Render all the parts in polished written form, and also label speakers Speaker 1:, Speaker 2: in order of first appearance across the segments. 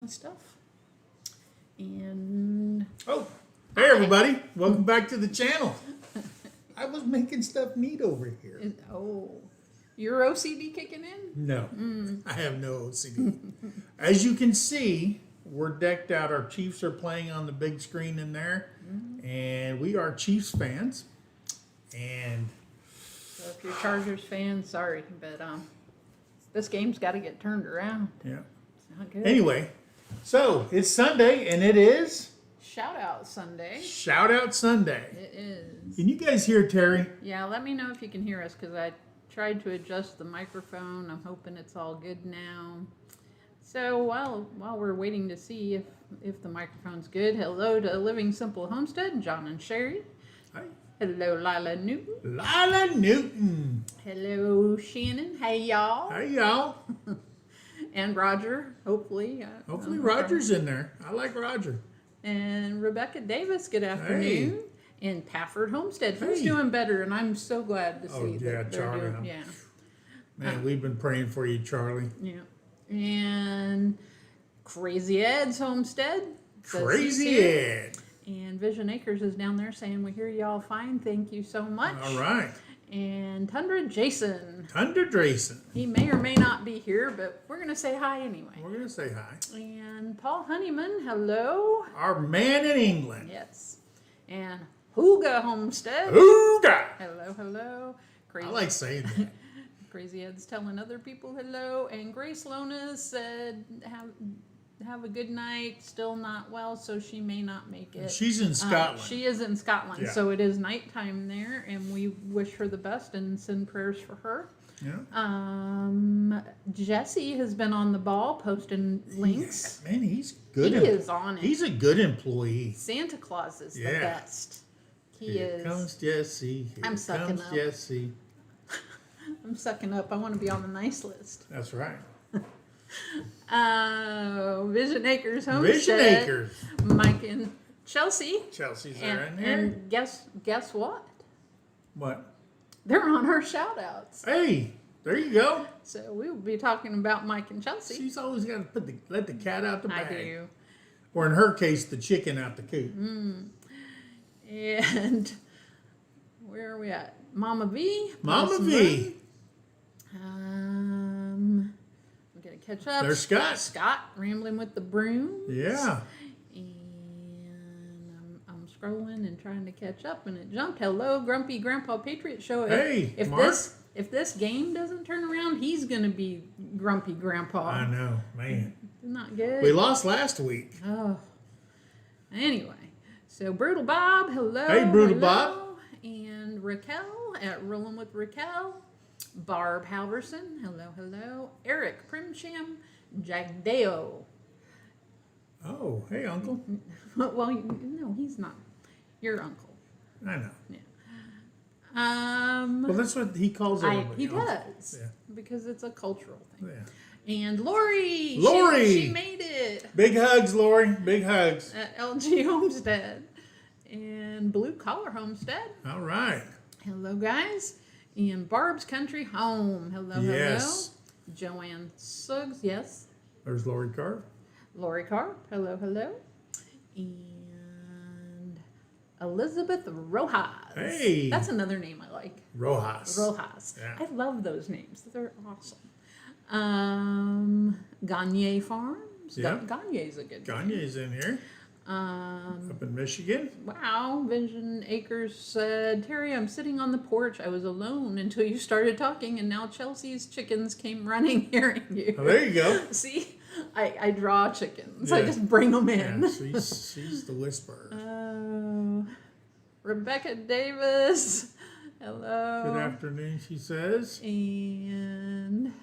Speaker 1: stuff. And
Speaker 2: oh, hey everybody, welcome back to the channel. I was making stuff neat over here.
Speaker 1: Your OCD kicking in?
Speaker 2: No, I have no OCD. As you can see, we're decked out. Our Chiefs are playing on the big screen in there, and we are Chiefs fans. And
Speaker 1: so if you're Chargers fans, sorry, but this game's got to get turned around.
Speaker 2: yeah.
Speaker 1: It's not good.
Speaker 2: Anyway, so it's Sunday, and it is
Speaker 1: Shout Out Sunday.
Speaker 2: Shout Out Sunday.
Speaker 1: It is.
Speaker 2: Can you guys hear Terry?
Speaker 1: Yeah, let me know if you can hear us, because I tried to adjust the microphone. I'm hoping it's all good now. So while we're waiting to see if the microphone's good, hello to Living Simple Homestead, John and Sherry.
Speaker 2: Hi.
Speaker 1: Hello, Lila Newton.
Speaker 2: Lila Newton.
Speaker 1: Hello, Shannon. Hey, y'all.
Speaker 2: Hey, y'all.
Speaker 1: And Roger, hopefully.
Speaker 2: Hopefully Roger's in there. I like Roger.
Speaker 1: And Rebecca Davis, good afternoon.
Speaker 2: Hey.
Speaker 1: And Pafford Homestead, who's
Speaker 2: Hey.
Speaker 1: doing better, and I'm so glad to see
Speaker 2: Oh, yeah,
Speaker 1: that they're
Speaker 2: Charlie.
Speaker 1: doing. Yeah.
Speaker 2: Man, we've been praying for you, Charlie.
Speaker 1: Yeah. And Crazy Ed's Homestead. says he's
Speaker 2: Crazy
Speaker 1: here.
Speaker 2: Ed.
Speaker 1: And Vision Acres is down there saying, we hear y'all fine. Thank you so much.
Speaker 2: All right.
Speaker 1: And Tundra Jason.
Speaker 2: Tundra Drayson.
Speaker 1: He may or may not be here, but we're going to say hi anyway.
Speaker 2: We're going to say hi.
Speaker 1: And Paul Honeyman, hello.
Speaker 2: Our man in England.
Speaker 1: Yes. And Hooga Homestead.
Speaker 2: Hooga.
Speaker 1: Hello, hello. Crazy.
Speaker 2: I like saying that.
Speaker 1: Crazy Ed's telling other people hello. And Grace Lona said, have a good night. Still not well, so she may not make it.
Speaker 2: She's in Scotland.
Speaker 1: She is in Scotland,
Speaker 2: Yeah.
Speaker 1: so it is nighttime there, and we wish her the best and send prayers for her.
Speaker 2: Yeah.
Speaker 1: Jesse has been on the ball, posting links.
Speaker 2: Yeah, man, he's good.
Speaker 1: He is on it.
Speaker 2: He's a good employee.
Speaker 1: Santa Claus is the
Speaker 2: Yeah.
Speaker 1: best. He
Speaker 2: Here
Speaker 1: is.
Speaker 2: comes Jesse. Here
Speaker 1: I'm sucking
Speaker 2: comes
Speaker 1: up.
Speaker 2: Jesse.
Speaker 1: I'm sucking up. I want to be on the nice list.
Speaker 2: That's right.
Speaker 1: Vision Acres Homestead.
Speaker 2: Vision Acres.
Speaker 1: Mike and Chelsea.
Speaker 2: Chelsea's there in here.
Speaker 1: And guess what?
Speaker 2: What?
Speaker 1: They're on our shout outs.
Speaker 2: Hey, there you go.
Speaker 1: So we will be talking about Mike and Chelsea.
Speaker 2: She's always got to let the cat out the
Speaker 1: I
Speaker 2: bag.
Speaker 1: do.
Speaker 2: Or in her case, the chicken out the coop.
Speaker 1: And where are we at? Mama V.
Speaker 2: Mama
Speaker 1: Wilson
Speaker 2: V.
Speaker 1: Run. We gotta catch up.
Speaker 2: There's Scott.
Speaker 1: Scott rambling with the broom.
Speaker 2: Yeah.
Speaker 1: And I'm scrolling and trying to catch up, and it jumped. Hello, Grumpy Grandpa Patriot Show.
Speaker 2: Hey,
Speaker 1: if
Speaker 2: Mark.
Speaker 1: if this game doesn't turn around, he's gonna be Grumpy Grandpa.
Speaker 2: I know, man.
Speaker 1: Not good.
Speaker 2: We lost last week.
Speaker 1: Oh. Anyway, so Brutal Bob, hello.
Speaker 2: Hey, Brutal
Speaker 1: hello.
Speaker 2: Bob.
Speaker 1: And Raquel at Rolling with Raquel. Barb Halverson, hello, hello. Eric Primsham, Jagdeo.
Speaker 2: Oh, hey, Uncle.
Speaker 1: Well, no, he's not. Your uncle.
Speaker 2: I know.
Speaker 1: Yeah.
Speaker 2: Well, that's what he calls everybody.
Speaker 1: He
Speaker 2: Uncle.
Speaker 1: does.
Speaker 2: Yeah.
Speaker 1: Because it's a cultural thing.
Speaker 2: Yeah.
Speaker 1: And Lori.
Speaker 2: Lori.
Speaker 1: She made it.
Speaker 2: Big hugs, Lori. Big hugs.
Speaker 1: At LG Homestead. And Blue Collar Homestead.
Speaker 2: All right.
Speaker 1: Hello, guys. And Barb's Country Home. Hello,
Speaker 2: Yes.
Speaker 1: hello. Joanne Suggs, yes.
Speaker 2: There's Lori Carr.
Speaker 1: Lori Carr, hello, hello. And Elizabeth Rojas.
Speaker 2: Hey.
Speaker 1: That's another name I like.
Speaker 2: Rojas.
Speaker 1: Rojas.
Speaker 2: Yeah.
Speaker 1: I love those names. They're awesome. Gagne Farms.
Speaker 2: Yep.
Speaker 1: Gagne's a good name.
Speaker 2: Gagne's in here. Up in Michigan.
Speaker 1: Wow, Vision Acres said, Terry, I'm sitting on the porch. I was alone until you started talking, and now Chelsea's chickens came running hearing you.
Speaker 2: Oh, there you go.
Speaker 1: See, I draw chickens.
Speaker 2: Yeah.
Speaker 1: I just bring them in.
Speaker 2: Yeah, she's the whisperer.
Speaker 1: Rebecca Davis, hello.
Speaker 2: Good afternoon, she says.
Speaker 1: And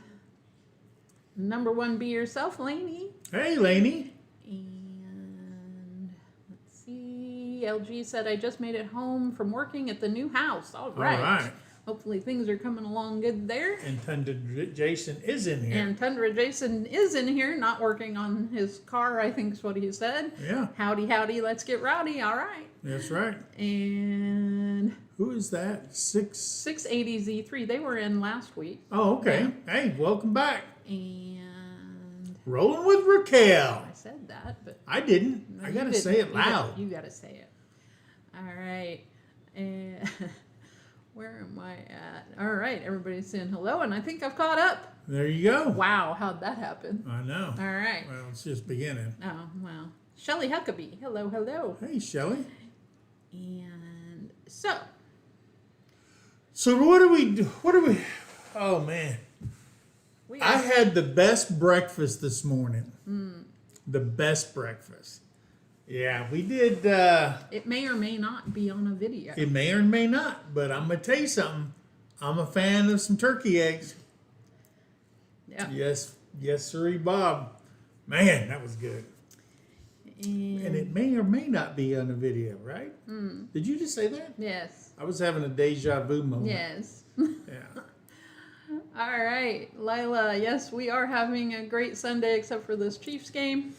Speaker 1: number one, be yourself, Lainey.
Speaker 2: Hey, Lainey.
Speaker 1: And let's see, LG said, I just made it home from working at the new house. All right.
Speaker 2: All right.
Speaker 1: Hopefully things are coming along good there.
Speaker 2: And Tundra Jason is in here.
Speaker 1: And Tundra Jason is in here, not working on his car, I think is what he said.
Speaker 2: Yeah.
Speaker 1: Howdy, howdy, let's get rowdy. All right.
Speaker 2: That's right.
Speaker 1: And
Speaker 2: Who is that?
Speaker 1: 680Z3, they were in last week.
Speaker 2: Oh, okay. Hey, welcome back.
Speaker 1: And
Speaker 2: Rolling with Raquel.
Speaker 1: I said that, but
Speaker 2: I didn't.
Speaker 1: no,
Speaker 2: I
Speaker 1: you
Speaker 2: got to
Speaker 1: didn't.
Speaker 2: say it loud.
Speaker 1: You got to say it. All right. And where am I at? All right. Everybody's saying hello, and I think I've caught up.
Speaker 2: There you go.
Speaker 1: Wow. How'd that happen?
Speaker 2: I know.
Speaker 1: All right.
Speaker 2: Well, it's just beginning.
Speaker 1: Oh, well. Shelly Huckabee. Hello, hello.
Speaker 2: Hey, Shelly.
Speaker 1: And so.
Speaker 2: So what do we do? What do we... Oh, man. I had the best breakfast this morning. The best breakfast. Yeah, we did.
Speaker 1: It may or may not be on a video.
Speaker 2: It may or may not, but I'm going to tell you something. I'm a fan of some turkey eggs.
Speaker 1: Yeah.
Speaker 2: Yes, sirree, Bob. Man, that was good. And it may or may not be on a video, right? Did you just say that?
Speaker 1: Yes.
Speaker 2: I was having a deja vu moment.
Speaker 1: Yes.
Speaker 2: Yeah.
Speaker 1: All right, Lila. Yes, we are having a great Sunday, except for this Chiefs game.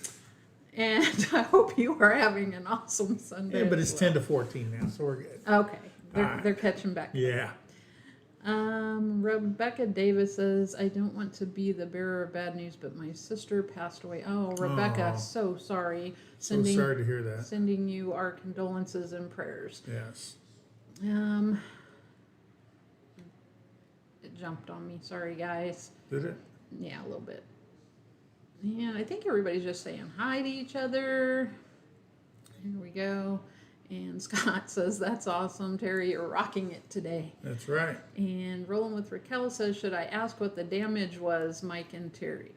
Speaker 1: And I hope you are having an awesome Sunday.
Speaker 2: Yeah, but it's
Speaker 1: as well.
Speaker 2: 10-14 now, so we're good.
Speaker 1: Okay,
Speaker 2: right.
Speaker 1: they're catching back.
Speaker 2: Yeah.
Speaker 1: Rebecca Davis says, I don't want to be the bearer of bad news, but my sister passed away. Oh, Rebecca,
Speaker 2: Oh.
Speaker 1: so sorry.
Speaker 2: So sorry to hear that.
Speaker 1: Sending you our condolences and prayers.
Speaker 2: Yes.
Speaker 1: It jumped on me. Sorry, guys.
Speaker 2: Did it?
Speaker 1: Yeah, a little bit. And I think everybody's just saying hi to each other. Here we go. And Scott says, that's awesome. Terry, you're rocking it today.
Speaker 2: That's right.
Speaker 1: And Rolling with Raquel says, should I ask what the damage was, Mike and Terry?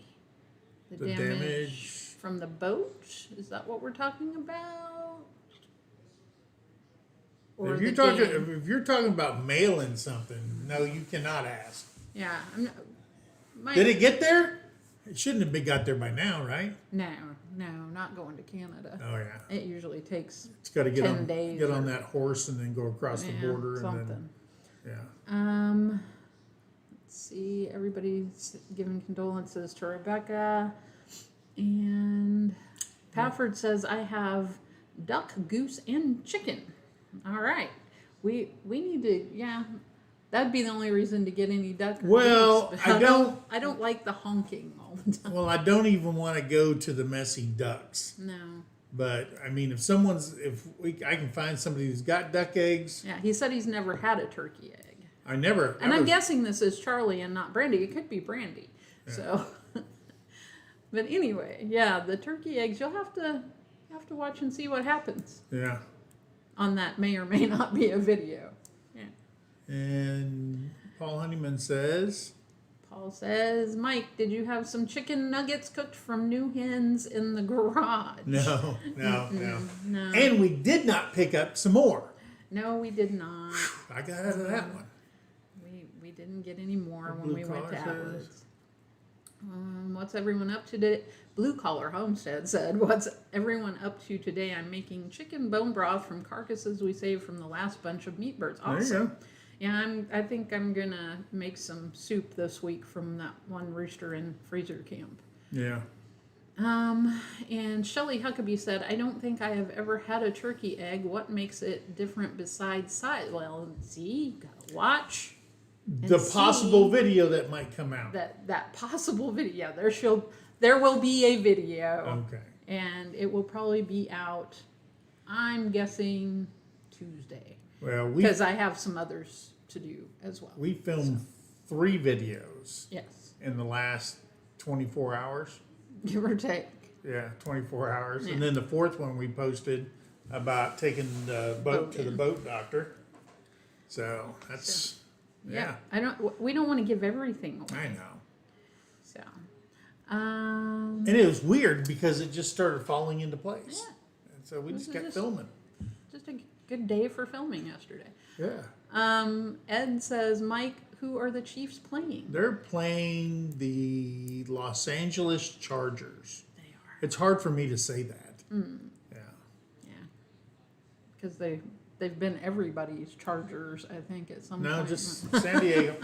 Speaker 2: The damage
Speaker 1: from the boat? Is that what we're talking about? Or
Speaker 2: if you're talking about mailing something, no, you cannot ask.
Speaker 1: Yeah.
Speaker 2: Did it get there? It shouldn't have got there by now, right?
Speaker 1: No, not going to Canada.
Speaker 2: Oh yeah.
Speaker 1: It usually takes
Speaker 2: It's got to get
Speaker 1: 10
Speaker 2: on
Speaker 1: days
Speaker 2: get on that horse and then go across the border
Speaker 1: something.
Speaker 2: and then
Speaker 1: Let's see. Everybody's giving condolences to Rebecca. And Pafford says, I have duck, goose, and chicken. All right. We need to, that'd be the only reason to get any duck or
Speaker 2: Well,
Speaker 1: goose.
Speaker 2: I
Speaker 1: I don't like the honking all the time.
Speaker 2: Well, I don't even want to go to the messy ducks.
Speaker 1: No.
Speaker 2: But I mean, I can find somebody who's got duck eggs.
Speaker 1: Yeah, he said he's never had a turkey egg.
Speaker 2: And
Speaker 1: I'm guessing this is Charlie and not Brandy. It could be Brandy.
Speaker 2: Yeah.
Speaker 1: So, but anyway, the turkey eggs. You'll have to watch and see what happens.
Speaker 2: Yeah.
Speaker 1: On that may or may not be a video. Yeah.
Speaker 2: And Paul Honeyman says,
Speaker 1: Paul says, Mike, did you have some chicken nuggets cooked from new hens in the garage?
Speaker 2: No.
Speaker 1: No.
Speaker 2: And we did not pick up some more.
Speaker 1: No, we did not.
Speaker 2: I got out of that one.
Speaker 1: We didn't get any more
Speaker 2: The
Speaker 1: when we
Speaker 2: blue
Speaker 1: went to
Speaker 2: collar
Speaker 1: Atwood's.
Speaker 2: says.
Speaker 1: What's everyone up to today? Blue Collar Homestead said, what's everyone up to today? I'm making chicken bone broth from carcasses we saved from the last bunch of meat birds. Awesome.
Speaker 2: There you go.
Speaker 1: Yeah, I think I'm going to make some soup this week from that one rooster in freezer camp.
Speaker 2: Yeah.
Speaker 1: And Shelly Huckabee said, I don't think I have ever had a turkey egg. What makes it different besides size? Well, see, gotta watch.
Speaker 2: The possible video that might come out.
Speaker 1: That possible video. There will be a video.
Speaker 2: Okay.
Speaker 1: And it will probably be out, I'm guessing, Tuesday.
Speaker 2: Well,
Speaker 1: because I have some others to do as well.
Speaker 2: We filmed 3 videos.
Speaker 1: Yes.
Speaker 2: In the last 24 hours.
Speaker 1: Give or take.
Speaker 2: Yeah, 24 hours.
Speaker 1: Yeah.
Speaker 2: And then the 4th one we posted about taking the boat to the boat doctor. So that's yeah.
Speaker 1: We don't want to give everything away.
Speaker 2: I know.
Speaker 1: So
Speaker 2: and it was weird because it just started falling into place.
Speaker 1: Yeah.
Speaker 2: And so we just kept filming.
Speaker 1: Just a good day for filming yesterday.
Speaker 2: Yeah.
Speaker 1: Ed says, Mike, who are the Chiefs playing?
Speaker 2: They're playing the Los Angeles Chargers.
Speaker 1: They are.
Speaker 2: It's hard for me to say that. Yeah.
Speaker 1: Yeah. Because they've been everybody's Chargers, I think, at some point.
Speaker 2: No, just San Diego.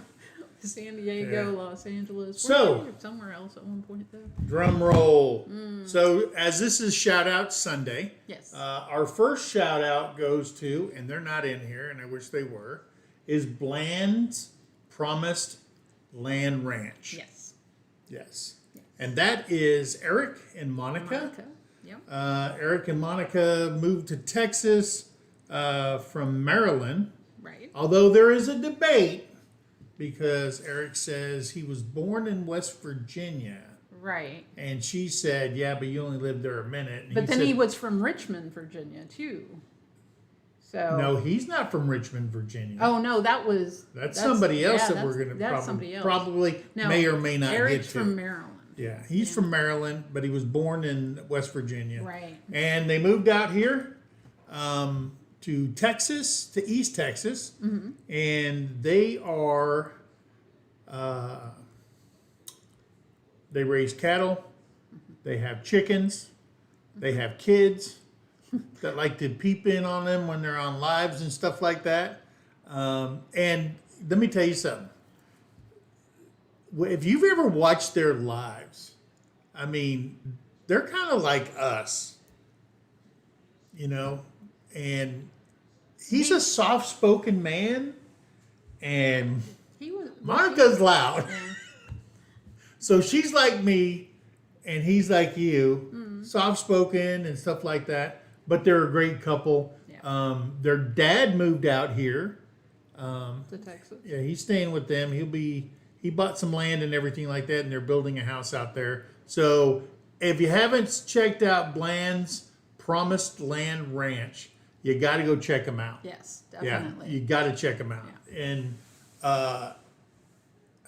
Speaker 1: San Diego,
Speaker 2: Yeah.
Speaker 1: Los Angeles.
Speaker 2: So,
Speaker 1: somewhere else at one point, though.
Speaker 2: Drum roll. So, as this is Shout Out Sunday,
Speaker 1: Yes.
Speaker 2: our first shout out goes to, and they're not in here, and I wish they were, is Bland's Promised Land Ranch.
Speaker 1: Yes.
Speaker 2: Yes. and that is Eric and Monica.
Speaker 1: Yep.
Speaker 2: Eric and Monica moved to Texas from Maryland.
Speaker 1: Right.
Speaker 2: Although there is a debate because Eric says he was born in West Virginia.
Speaker 1: Right.
Speaker 2: And she said, yeah, but you only lived there a minute. And
Speaker 1: But then
Speaker 2: said,
Speaker 1: he was from Richmond, Virginia, too. So.
Speaker 2: No, he's not from Richmond, Virginia.
Speaker 1: Oh, no, that's
Speaker 2: somebody else
Speaker 1: yeah,
Speaker 2: that we're going to probably
Speaker 1: no,
Speaker 2: may or may not
Speaker 1: Eric's
Speaker 2: get to.
Speaker 1: from Maryland.
Speaker 2: Yeah, he's from Maryland, but he was born in West Virginia.
Speaker 1: Right.
Speaker 2: And they moved out here to Texas, to East Texas.
Speaker 1: Mm-hmm.
Speaker 2: And they are, they raise cattle. They have chickens. They have kids that like to peep in on them when they're on lives and stuff like that. And let me tell you something. If you've ever watched their lives, I mean, they're kind of like us, you know, and he's a soft-spoken man, and Monica's loud.
Speaker 1: Yeah.
Speaker 2: So she's like me, and he's like you, soft-spoken and stuff like that. But they're a great couple.
Speaker 1: Yeah.
Speaker 2: Their dad moved out here.
Speaker 1: To Texas.
Speaker 2: Yeah, he's staying with them. He bought some land and everything like that, and they're building a house out there. So if you haven't checked out Bland's Promised Land Ranch, you got to go check them out.
Speaker 1: Yes, definitely.
Speaker 2: Yeah, you got to check them out.
Speaker 1: Yeah.
Speaker 2: And I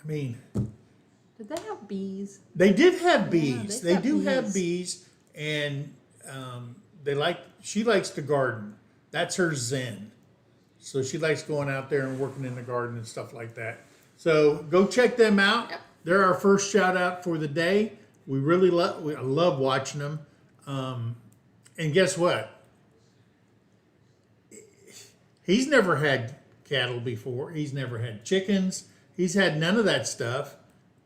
Speaker 2: mean,
Speaker 1: did they have bees?
Speaker 2: they did have bees.
Speaker 1: they've
Speaker 2: They
Speaker 1: got
Speaker 2: do
Speaker 1: bees.
Speaker 2: have bees, and she likes to garden. That's her zen. So she likes going out there and working in the garden and stuff like that. So go check them out.
Speaker 1: Yep.
Speaker 2: They're our first shout out for the day. We really love watching them. And guess what? He's never had cattle before. He's never had chickens. He's had none of that stuff.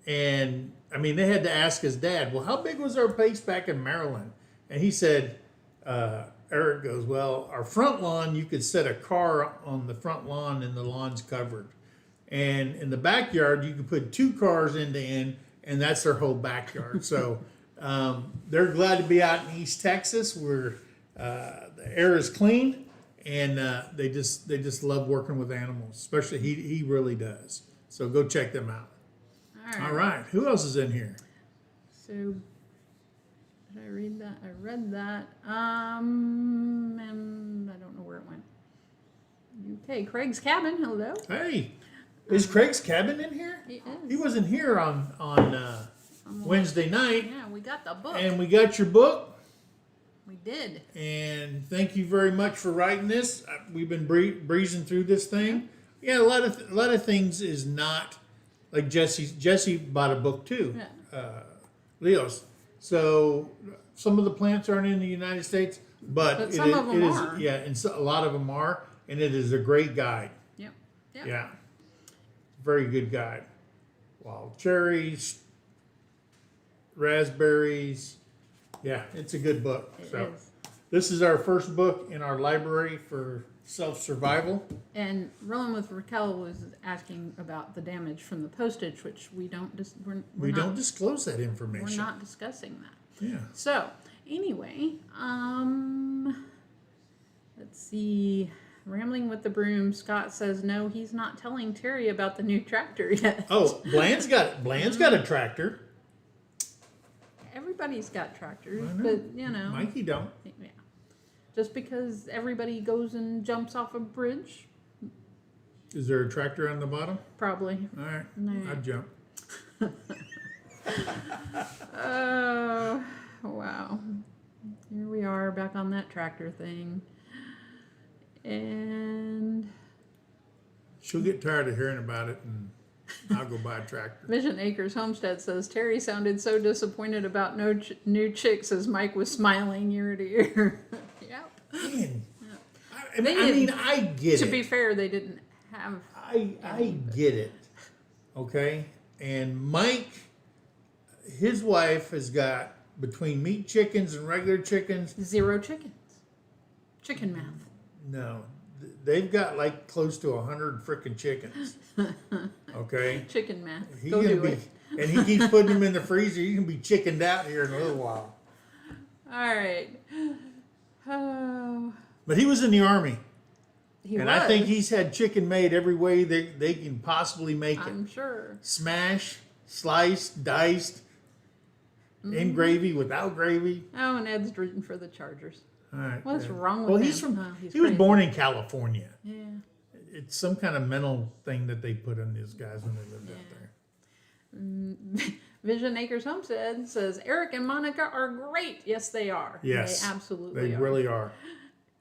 Speaker 2: And I mean, they had to ask his dad, well, how big was our place back in Maryland? And he said, Eric goes, well, our front lawn, you could set a car on the front lawn and the lawn's covered. And in the backyard, you could put 2 cars end to end, and that's their whole backyard. So they're glad to be out in East Texas where the air is clean, and they just love working with animals, especially he really does. So go check them out. All right. Who else is in here?
Speaker 1: So, did I read that? I read that. And I don't know where it went. Okay, Craig's Cabin. Hello.
Speaker 2: Hey, is Craig's Cabin in here?
Speaker 1: He is.
Speaker 2: He wasn't here on Wednesday night.
Speaker 1: Yeah, we got the book.
Speaker 2: And we got your book.
Speaker 1: We did.
Speaker 2: And thank you very much for writing this. We've been breezing through this thing. Yeah, a lot of things is not like Jesse bought a book too.
Speaker 1: Yeah.
Speaker 2: Leo's. So some of the plants aren't in the United States, but
Speaker 1: some of them are.
Speaker 2: Yeah, and a lot of them are, and it is a great guide.
Speaker 1: Yep.
Speaker 2: Yeah, very good guide. Wild cherries, raspberries. Yeah, it's a good book.
Speaker 1: It
Speaker 2: So
Speaker 1: is.
Speaker 2: this is our first book in our library for self-survival.
Speaker 1: And Rolling with Raquel was asking about the damage from the postage, which we don't
Speaker 2: Don't disclose that information.
Speaker 1: we're not discussing that.
Speaker 2: Yeah.
Speaker 1: So anyway, let's see. Rambling with the Broom. Scott says no, he's not telling Terry about the new tractor yet.
Speaker 2: Oh, Bland's got a tractor.
Speaker 1: Everybody's got tractors,
Speaker 2: I know.
Speaker 1: but you know,
Speaker 2: Mikey don't.
Speaker 1: yeah. Just because everybody goes and jumps off a bridge,
Speaker 2: Is there a tractor on the bottom?
Speaker 1: probably.
Speaker 2: All right,
Speaker 1: No.
Speaker 2: I'd jump.
Speaker 1: Oh, wow. Here we are back on that tractor thing. And
Speaker 2: She'll get tired of hearing about it, and I'll go buy a tractor.
Speaker 1: Vision Acres Homestead says Terry sounded so disappointed about no new chicks as Mike was smiling ear to ear. Yep.
Speaker 2: Man,
Speaker 1: They
Speaker 2: I mean,
Speaker 1: didn't-
Speaker 2: I get
Speaker 1: To
Speaker 2: it.
Speaker 1: be fair, they didn't have
Speaker 2: I get it. Okay, and Mike, his wife has got between meat chickens and regular chickens.
Speaker 1: 0 chickens. Chicken math.
Speaker 2: No, they've got like close to 100 freaking chickens. Okay,
Speaker 1: Chicken math.
Speaker 2: He
Speaker 1: Go
Speaker 2: gonna
Speaker 1: do
Speaker 2: be
Speaker 1: it.
Speaker 2: and he keeps putting them in the freezer. You can be chickened out here in a little while.
Speaker 1: All right. Oh,
Speaker 2: But he was in the Army.
Speaker 1: he
Speaker 2: And
Speaker 1: was.
Speaker 2: I think he's had chicken made every way they can possibly make it.
Speaker 1: I'm sure.
Speaker 2: Smashed, sliced, diced, in gravy, without gravy.
Speaker 1: Oh, and Ed's rooting for the Chargers.
Speaker 2: All right.
Speaker 1: What's
Speaker 2: yeah.
Speaker 1: wrong with
Speaker 2: Well,
Speaker 1: him?
Speaker 2: he's from.
Speaker 1: Oh, he's
Speaker 2: he was
Speaker 1: crazy.
Speaker 2: born in California.
Speaker 1: Yeah.
Speaker 2: It's some kind of mental thing that they put on these guys when they lived out there.
Speaker 1: Vision Acres Homestead says Eric and Monica are great. Yes, they are.
Speaker 2: Yes,
Speaker 1: they absolutely
Speaker 2: they
Speaker 1: are.
Speaker 2: really are.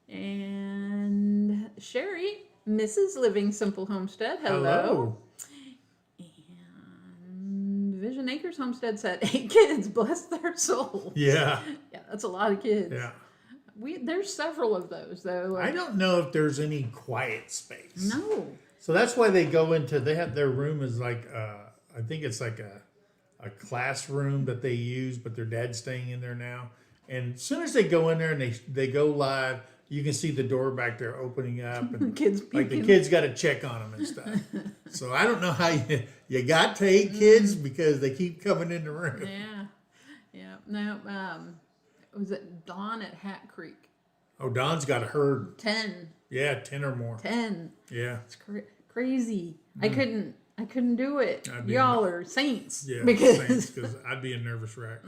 Speaker 1: And Sherry, Mrs. Living Simple Homestead. Hello. And Vision Acres Homestead said 8 kids. Bless their souls.
Speaker 2: Yeah.
Speaker 1: Yeah, that's a lot of kids.
Speaker 2: Yeah.
Speaker 1: There's several of those though.
Speaker 2: I don't know if there's any quiet space.
Speaker 1: No.
Speaker 2: So that's why they go into. They have their room is like I think it's like a classroom that they use, but their dad's staying in there now. And as soon as they go in there and they go live, you can see the door back there opening up, and
Speaker 1: Kids
Speaker 2: like the
Speaker 1: peeking.
Speaker 2: kids got to check on them and stuff. So I don't know how you got to 8 kids because they keep coming in the room.
Speaker 1: Yeah. Yeah. No. Was it Dawn at Hat Creek?
Speaker 2: Oh, Don's got a herd.
Speaker 1: 10.
Speaker 2: Yeah, 10 or more.
Speaker 1: 10.
Speaker 2: Yeah.
Speaker 1: It's crazy. I couldn't do it.
Speaker 2: I'd be
Speaker 1: Y'all are saints.
Speaker 2: Yeah,
Speaker 1: Because
Speaker 2: because I'd be a nervous wreck.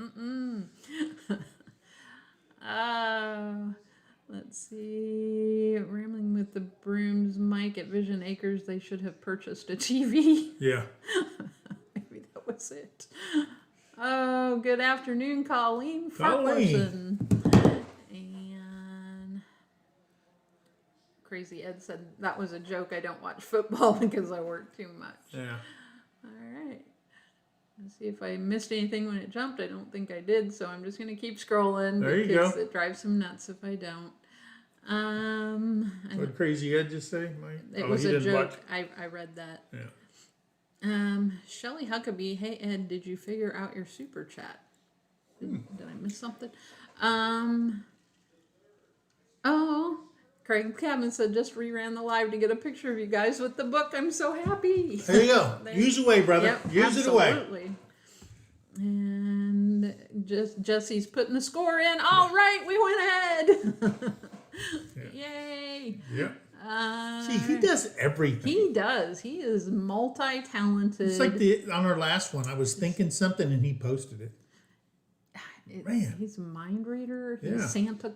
Speaker 1: let's see. Rambling with the Brooms, Mike at Vision Acres. They should have purchased a TV.
Speaker 2: Yeah.
Speaker 1: Maybe that was it. Oh, good afternoon, Colleen
Speaker 2: Colleen.
Speaker 1: Farquharson. And Crazy Ed said that was a joke. I don't watch football because I work too much.
Speaker 2: Yeah.
Speaker 1: All right. Let's see if I missed anything when it jumped. I don't think I did, so I'm just going to keep scrolling.
Speaker 2: There you
Speaker 1: because
Speaker 2: go.
Speaker 1: it drives him nuts if I don't.
Speaker 2: What did Crazy Ed just say, Mike?
Speaker 1: It was
Speaker 2: he
Speaker 1: a
Speaker 2: didn't
Speaker 1: joke.
Speaker 2: watch.
Speaker 1: I read that.
Speaker 2: Yeah.
Speaker 1: Shelly Huckabee, hey Ed, did you figure out your super chat? Did I miss something? Oh, Craig Cabin said just reran the live to get a picture of you guys with the book. I'm so happy.
Speaker 2: There you go. Use it away, brother.
Speaker 1: Yep,
Speaker 2: Use it away.
Speaker 1: absolutely. And Jesse's putting the score in. All right, we went ahead. Yay.
Speaker 2: Yeah. See, he does everything.
Speaker 1: He does. He is multi-talented.
Speaker 2: It's like on our last one, I was thinking something and he posted it. Man.
Speaker 1: He's a mind reader. He's
Speaker 2: Yeah.
Speaker 1: Santa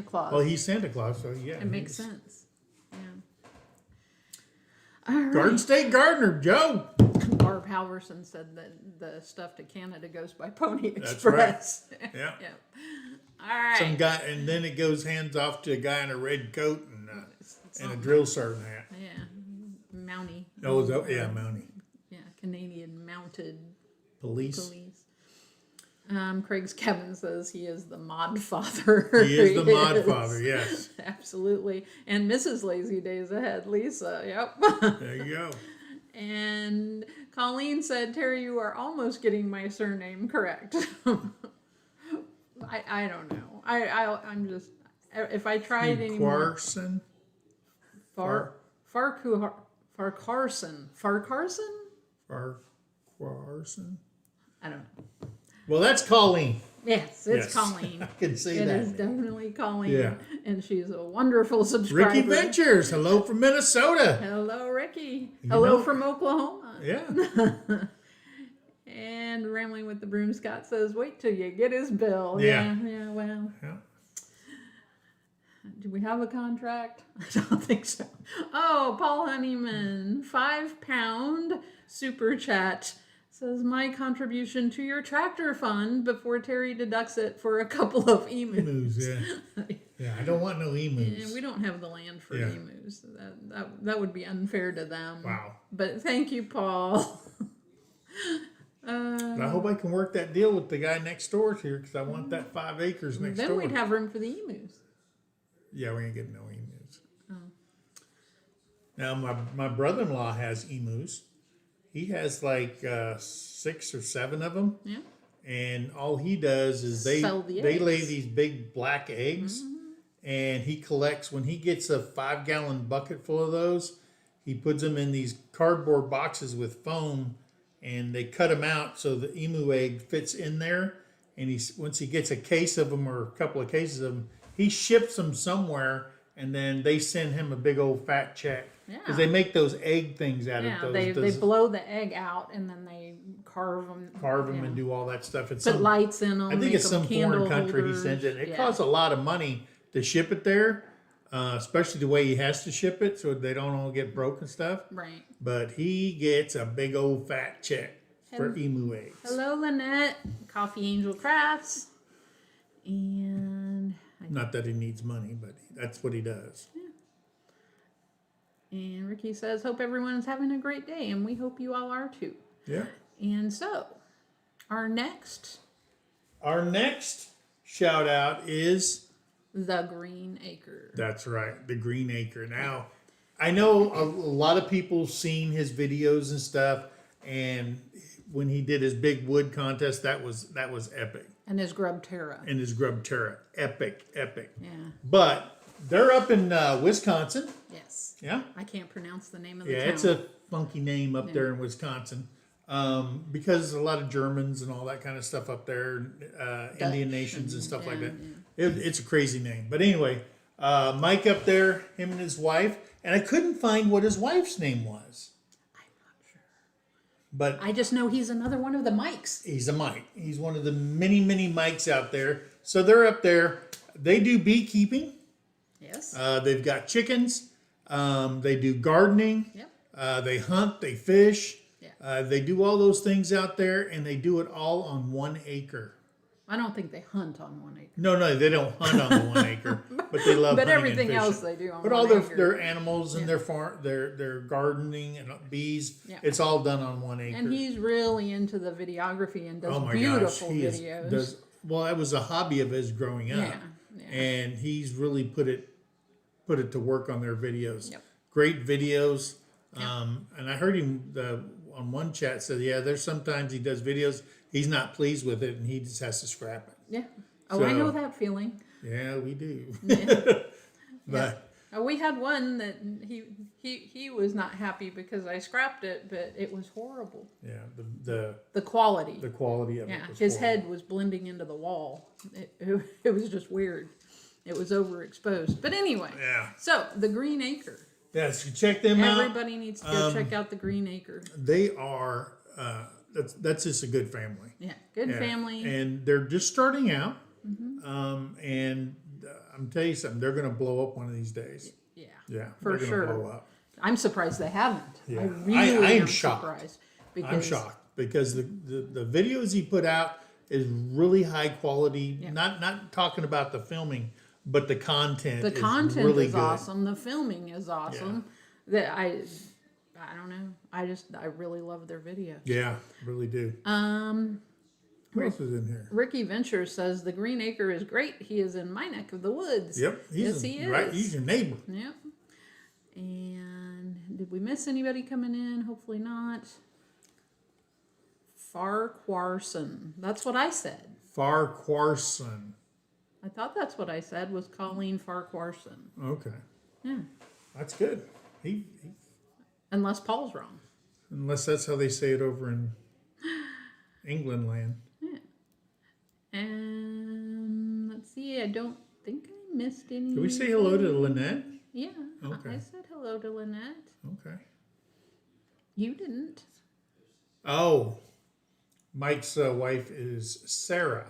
Speaker 1: Claus.
Speaker 2: Well, he's Santa Claus, so yeah.
Speaker 1: It makes sense. Yeah. All right.
Speaker 2: Garden State Gardener, Joe.
Speaker 1: Barb Halverson said that the stuff to Canada goes by Pony
Speaker 2: That's
Speaker 1: Express.
Speaker 2: right. Yeah.
Speaker 1: All right.
Speaker 2: Some guy, and then it goes hands off to a guy in a red coat and a drill sergeant hat.
Speaker 1: Yeah. Mountie.
Speaker 2: Oh, yeah, Mountie.
Speaker 1: Yeah, Canadian mounted
Speaker 2: Police.
Speaker 1: police. Craig's Kevin says he is the mod father.
Speaker 2: He is the mod father, yes.
Speaker 1: Absolutely. And Mrs. Lazy Days Ahead, Lisa. Yep.
Speaker 2: There you go.
Speaker 1: And Colleen said, Terry, you are almost getting my surname correct. I don't know. I'm just, if I tried anymore.
Speaker 2: Farquharson?
Speaker 1: Farquharson.
Speaker 2: Farquharson?
Speaker 1: I don't know.
Speaker 2: Well, that's Colleen.
Speaker 1: Yes, it's
Speaker 2: Yes.
Speaker 1: Colleen.
Speaker 2: I can see
Speaker 1: It
Speaker 2: that.
Speaker 1: is definitely Colleen.
Speaker 2: Yeah.
Speaker 1: And she's a wonderful subscriber.
Speaker 2: Ricky Ventures, hello from Minnesota.
Speaker 1: Hello, Ricky.
Speaker 2: You
Speaker 1: Hello
Speaker 2: know-
Speaker 1: from Oklahoma.
Speaker 2: Yeah.
Speaker 1: And Rambling with the Broom Scott says, wait till you get his bill.
Speaker 2: Yeah.
Speaker 1: Yeah, well.
Speaker 2: Yeah.
Speaker 1: Do we have a contract? I don't think so. Oh, Paul Honeyman, £5 super chat. Says, my contribution to your tractor fund before Terry deducts it for a couple of emus.
Speaker 2: Emus, yeah. Yeah, I don't want no emus.
Speaker 1: Yeah, we don't have the land for
Speaker 2: Yeah.
Speaker 1: emus. That would be unfair to them.
Speaker 2: Wow.
Speaker 1: But thank you, Paul.
Speaker 2: But I hope I can work that deal with the guy next door here because I want that 5 acres next
Speaker 1: Then
Speaker 2: door.
Speaker 1: we'd have room for the emus.
Speaker 2: Yeah, we ain't getting no emus. Oh. Now, my brother-in-law has emus. He has like 6 or 7 of them.
Speaker 1: Yeah.
Speaker 2: And all he does is they
Speaker 1: Sell the
Speaker 2: lay
Speaker 1: eggs.
Speaker 2: these big black eggs. And he collects, when he gets a 5-gallon bucket full of those, he puts them in these cardboard boxes with foam. and they cut them out so the emu egg fits in there. And once he gets a case of them or a couple of cases of them, he ships them somewhere, and then they send him a big old fat check.
Speaker 1: Yeah.
Speaker 2: Because they make those egg things out of those.
Speaker 1: They blow the egg out and then they carve them.
Speaker 2: And do all that stuff. It's
Speaker 1: Put lights in them.
Speaker 2: I think it's some foreign country
Speaker 1: holders.
Speaker 2: he sends it. It costs a lot of money to ship it there, especially the way he has to ship it so they don't all get broke and stuff.
Speaker 1: Right.
Speaker 2: But he gets a big old fat check for emu eggs.
Speaker 1: Hello, Lynette. Coffee Angel Crafts. And
Speaker 2: not that he needs money, but that's what he does.
Speaker 1: Yeah. And Ricky says, hope everyone is having a great day, and we hope you all are too.
Speaker 2: Yeah.
Speaker 1: And so, our next
Speaker 2: shout out is
Speaker 1: the Green Acre.
Speaker 2: That's right, the Green Acre. Now, I know a lot of people seen his videos and stuff, and when he did his big wood contest, that was epic.
Speaker 1: And his Grub Terra.
Speaker 2: Epic.
Speaker 1: Yeah.
Speaker 2: But they're up in Wisconsin.
Speaker 1: Yes.
Speaker 2: Yeah.
Speaker 1: I can't pronounce the name of the town.
Speaker 2: Yeah, it's a funky name up there in Wisconsin. Because there's a lot of Germans and all that kind of stuff up there, Indian nations and stuff like that. Yeah. It's a crazy name. But anyway, Mike up there, him and his wife, and I couldn't find what his wife's name was. But
Speaker 1: I just know he's another one of the Mikes.
Speaker 2: He's a Mike. He's one of the many, many Mikes out there. So they're up there. They do beekeeping.
Speaker 1: Yes.
Speaker 2: They've got chickens. They do gardening.
Speaker 1: Yep.
Speaker 2: They hunt. They fish.
Speaker 1: Yeah.
Speaker 2: They do all those things out there, and they do it all on 1 acre.
Speaker 1: I don't think they hunt on 1 acre.
Speaker 2: No, they don't hunt on the 1 acre, but they love.
Speaker 1: But
Speaker 2: hunting
Speaker 1: everything
Speaker 2: and
Speaker 1: else they do on.
Speaker 2: But
Speaker 1: 1
Speaker 2: all
Speaker 1: acre.
Speaker 2: their animals and their farm, their gardening and bees, it's all done on 1 acre.
Speaker 1: And he's really into the videography and does beautiful videos.
Speaker 2: Well, that was a hobby of his growing up, and he's really put it to work on their videos.
Speaker 1: Yep.
Speaker 2: Great videos. And I heard him on one chat said, there's sometimes he does videos, he's not pleased with it, and he just has to scrap it.
Speaker 1: Yeah. Oh, I know that feeling.
Speaker 2: Yeah, we do.
Speaker 1: Yeah.
Speaker 2: But
Speaker 1: we had one that he was not happy because I scrapped it, but it was horrible.
Speaker 2: Yeah,
Speaker 1: the quality.
Speaker 2: The quality of it.
Speaker 1: Yeah,
Speaker 2: was
Speaker 1: his
Speaker 2: horrible.
Speaker 1: head was blending into the wall. It was just weird. It was overexposed. But anyway.
Speaker 2: Yeah.
Speaker 1: So the Green Acre.
Speaker 2: Yeah, so check them out.
Speaker 1: Everybody needs to go check out the Green Acre.
Speaker 2: They are. That's just a good family.
Speaker 1: Yeah, good family.
Speaker 2: And they're just starting out. Mm-hmm. And I'm telling you something, they're going to blow up one of these days. Yeah. Yeah,
Speaker 1: for sure.
Speaker 2: Blow up.
Speaker 1: I'm surprised they haven't.
Speaker 2: Yeah.
Speaker 1: I really am
Speaker 2: shocked.
Speaker 1: surprised.
Speaker 2: I'm shocked because the videos he put out is really high quality. Yeah. Not talking about the filming, but the content.
Speaker 1: The content
Speaker 2: really
Speaker 1: is
Speaker 2: good.
Speaker 1: Awesome. The filming is awesome. Yeah. I don't know. I really love their videos.
Speaker 2: Yeah, really do. Who else is in here?
Speaker 1: Ricky Venture says the Green Acre is great. He is in my neck of the woods.
Speaker 2: Yep.
Speaker 1: He is.
Speaker 2: Right, he's your neighbor.
Speaker 1: Yep. And did we miss anybody coming in? Hopefully not. Farquharson. That's what I said.
Speaker 2: Farquharson.
Speaker 1: I thought that's what I said was Colleen Farquharson.
Speaker 2: Okay.
Speaker 1: Yeah.
Speaker 2: That's good. He
Speaker 1: Unless Paul's wrong.
Speaker 2: Unless that's how they say it over in England land.
Speaker 1: Yeah. And let's see, I don't think I missed any.
Speaker 2: Did we say hello to Lynette?
Speaker 1: Yeah.
Speaker 2: Okay.
Speaker 1: I said hello to Lynette.
Speaker 2: Okay.
Speaker 1: You didn't.
Speaker 2: Oh. Mike's wife is Sarah.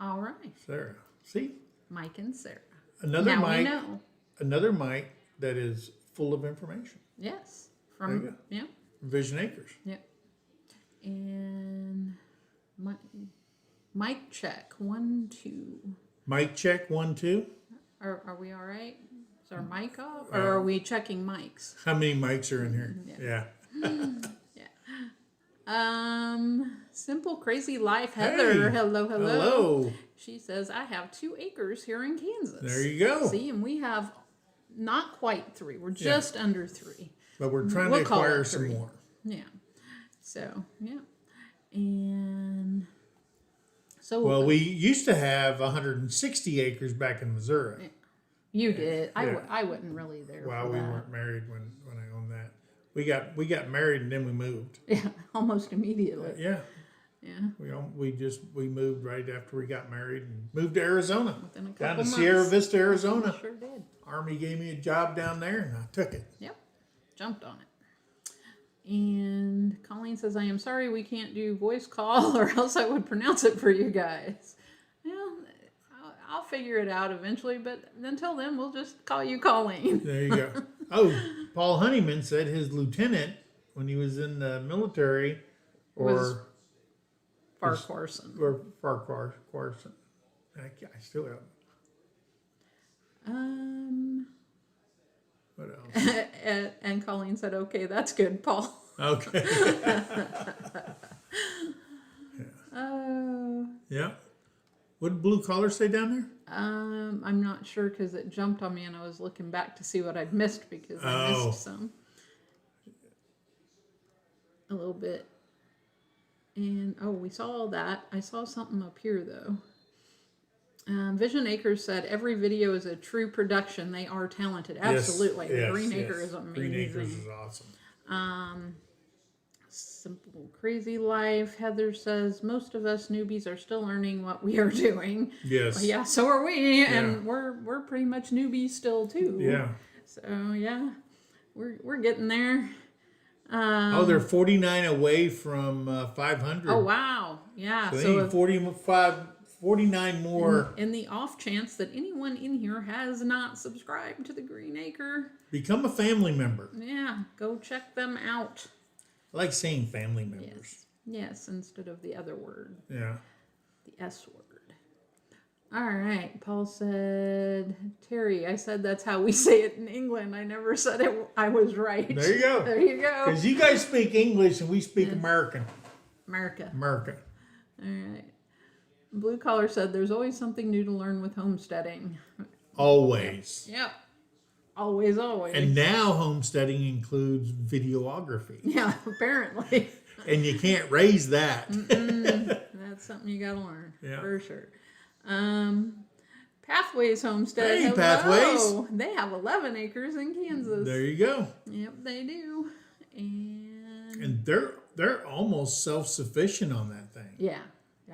Speaker 1: All right.
Speaker 2: Sarah. See?
Speaker 1: Mike and Sarah.
Speaker 2: Another
Speaker 1: now
Speaker 2: Mike.
Speaker 1: We know.
Speaker 2: Another Mike that is full of information.
Speaker 1: Yes.
Speaker 2: There you go.
Speaker 1: Yeah.
Speaker 2: Vision Acres.
Speaker 1: Yep. And mic check 1 2.
Speaker 2: Mic check 1 2.
Speaker 1: Are we all right? Is our mic off, or are we checking mics?
Speaker 2: How many mics are in here?
Speaker 1: Yeah. Simple Crazy Life Heather.
Speaker 2: Hey.
Speaker 1: Hello.
Speaker 2: Hello.
Speaker 1: She says I have 2 acres here in Kansas.
Speaker 2: There you go.
Speaker 1: See, and we have not quite 3. We're just under 3.
Speaker 2: But we're trying to acquire some more.
Speaker 1: Yeah. So, yeah. And so.
Speaker 2: Well, we used to have 160 acres back in Missouri.
Speaker 1: You did. I wasn't really there.
Speaker 2: Well,
Speaker 1: for
Speaker 2: we
Speaker 1: that.
Speaker 2: weren't married when I owned that. We got married and then we moved.
Speaker 1: Yeah, almost immediately.
Speaker 2: Yeah.
Speaker 1: Yeah.
Speaker 2: We moved right after we got married and moved to Arizona.
Speaker 1: Within a couple
Speaker 2: Down to
Speaker 1: months.
Speaker 2: Sierra Vista, Arizona.
Speaker 1: Sure did.
Speaker 2: Army gave me a job down there and I took it.
Speaker 1: Yep. Jumped on it. And Colleen says, I am sorry we can't do voice call or else I would pronounce it for you guys. Well, I'll figure it out eventually, but until then, we'll just call you Colleen.
Speaker 2: There you go. Oh, Paul Honeyman said his lieutenant, when he was in the military,
Speaker 1: Was Farquharson.
Speaker 2: Or Farquharson. I still have. What else?
Speaker 1: and Colleen said, okay, that's good, Paul.
Speaker 2: Okay. Yeah. What did Blue Collar say down there?
Speaker 1: I'm not sure because it jumped on me and I was looking back to see what I'd missed because I missed some. A little bit. And, we saw all that. I saw something up here, though. Vision Acres said, every video is a true production. They are talented. Absolutely.
Speaker 2: Yes,
Speaker 1: Green Acre is amazing.
Speaker 2: Green Acres is awesome.
Speaker 1: Simple Crazy Life. Heather says, most of us newbies are still learning what we are doing.
Speaker 2: Yes.
Speaker 1: Well, yeah, so are we. And we're pretty much newbies still, too.
Speaker 2: Yeah.
Speaker 1: So, yeah, we're getting there.
Speaker 2: They're 49 away from 500.
Speaker 1: Oh, wow. Yeah.
Speaker 2: So they need 49 more.
Speaker 1: In the off chance that anyone in here has not subscribed to the Green Acre,
Speaker 2: Become a family member.
Speaker 1: yeah, go check them out.
Speaker 2: I like saying family members.
Speaker 1: Yes, instead of the other word,
Speaker 2: Yeah.
Speaker 1: the S word. All right. Paul said, Terry, I said that's how we say it in England. I never said it. I was right.
Speaker 2: There you go.
Speaker 1: There you go.
Speaker 2: Because you guys speak English and we speak American.
Speaker 1: America.
Speaker 2: All
Speaker 1: right. Blue Collar said there's always something new to learn with homesteading.
Speaker 2: Always.
Speaker 1: Yep. Always, always.
Speaker 2: And now homesteading includes videography.
Speaker 1: Yeah, apparently.
Speaker 2: And you can't raise that.
Speaker 1: That's something you gotta learn.
Speaker 2: Yeah.
Speaker 1: For sure. Pathways Homestead.
Speaker 2: Hey,
Speaker 1: Hello.
Speaker 2: Pathways.
Speaker 1: They have 11 acres in Kansas.
Speaker 2: There you go.
Speaker 1: Yep, they do.
Speaker 2: And they're almost self-sufficient on that thing.
Speaker 1: Yeah.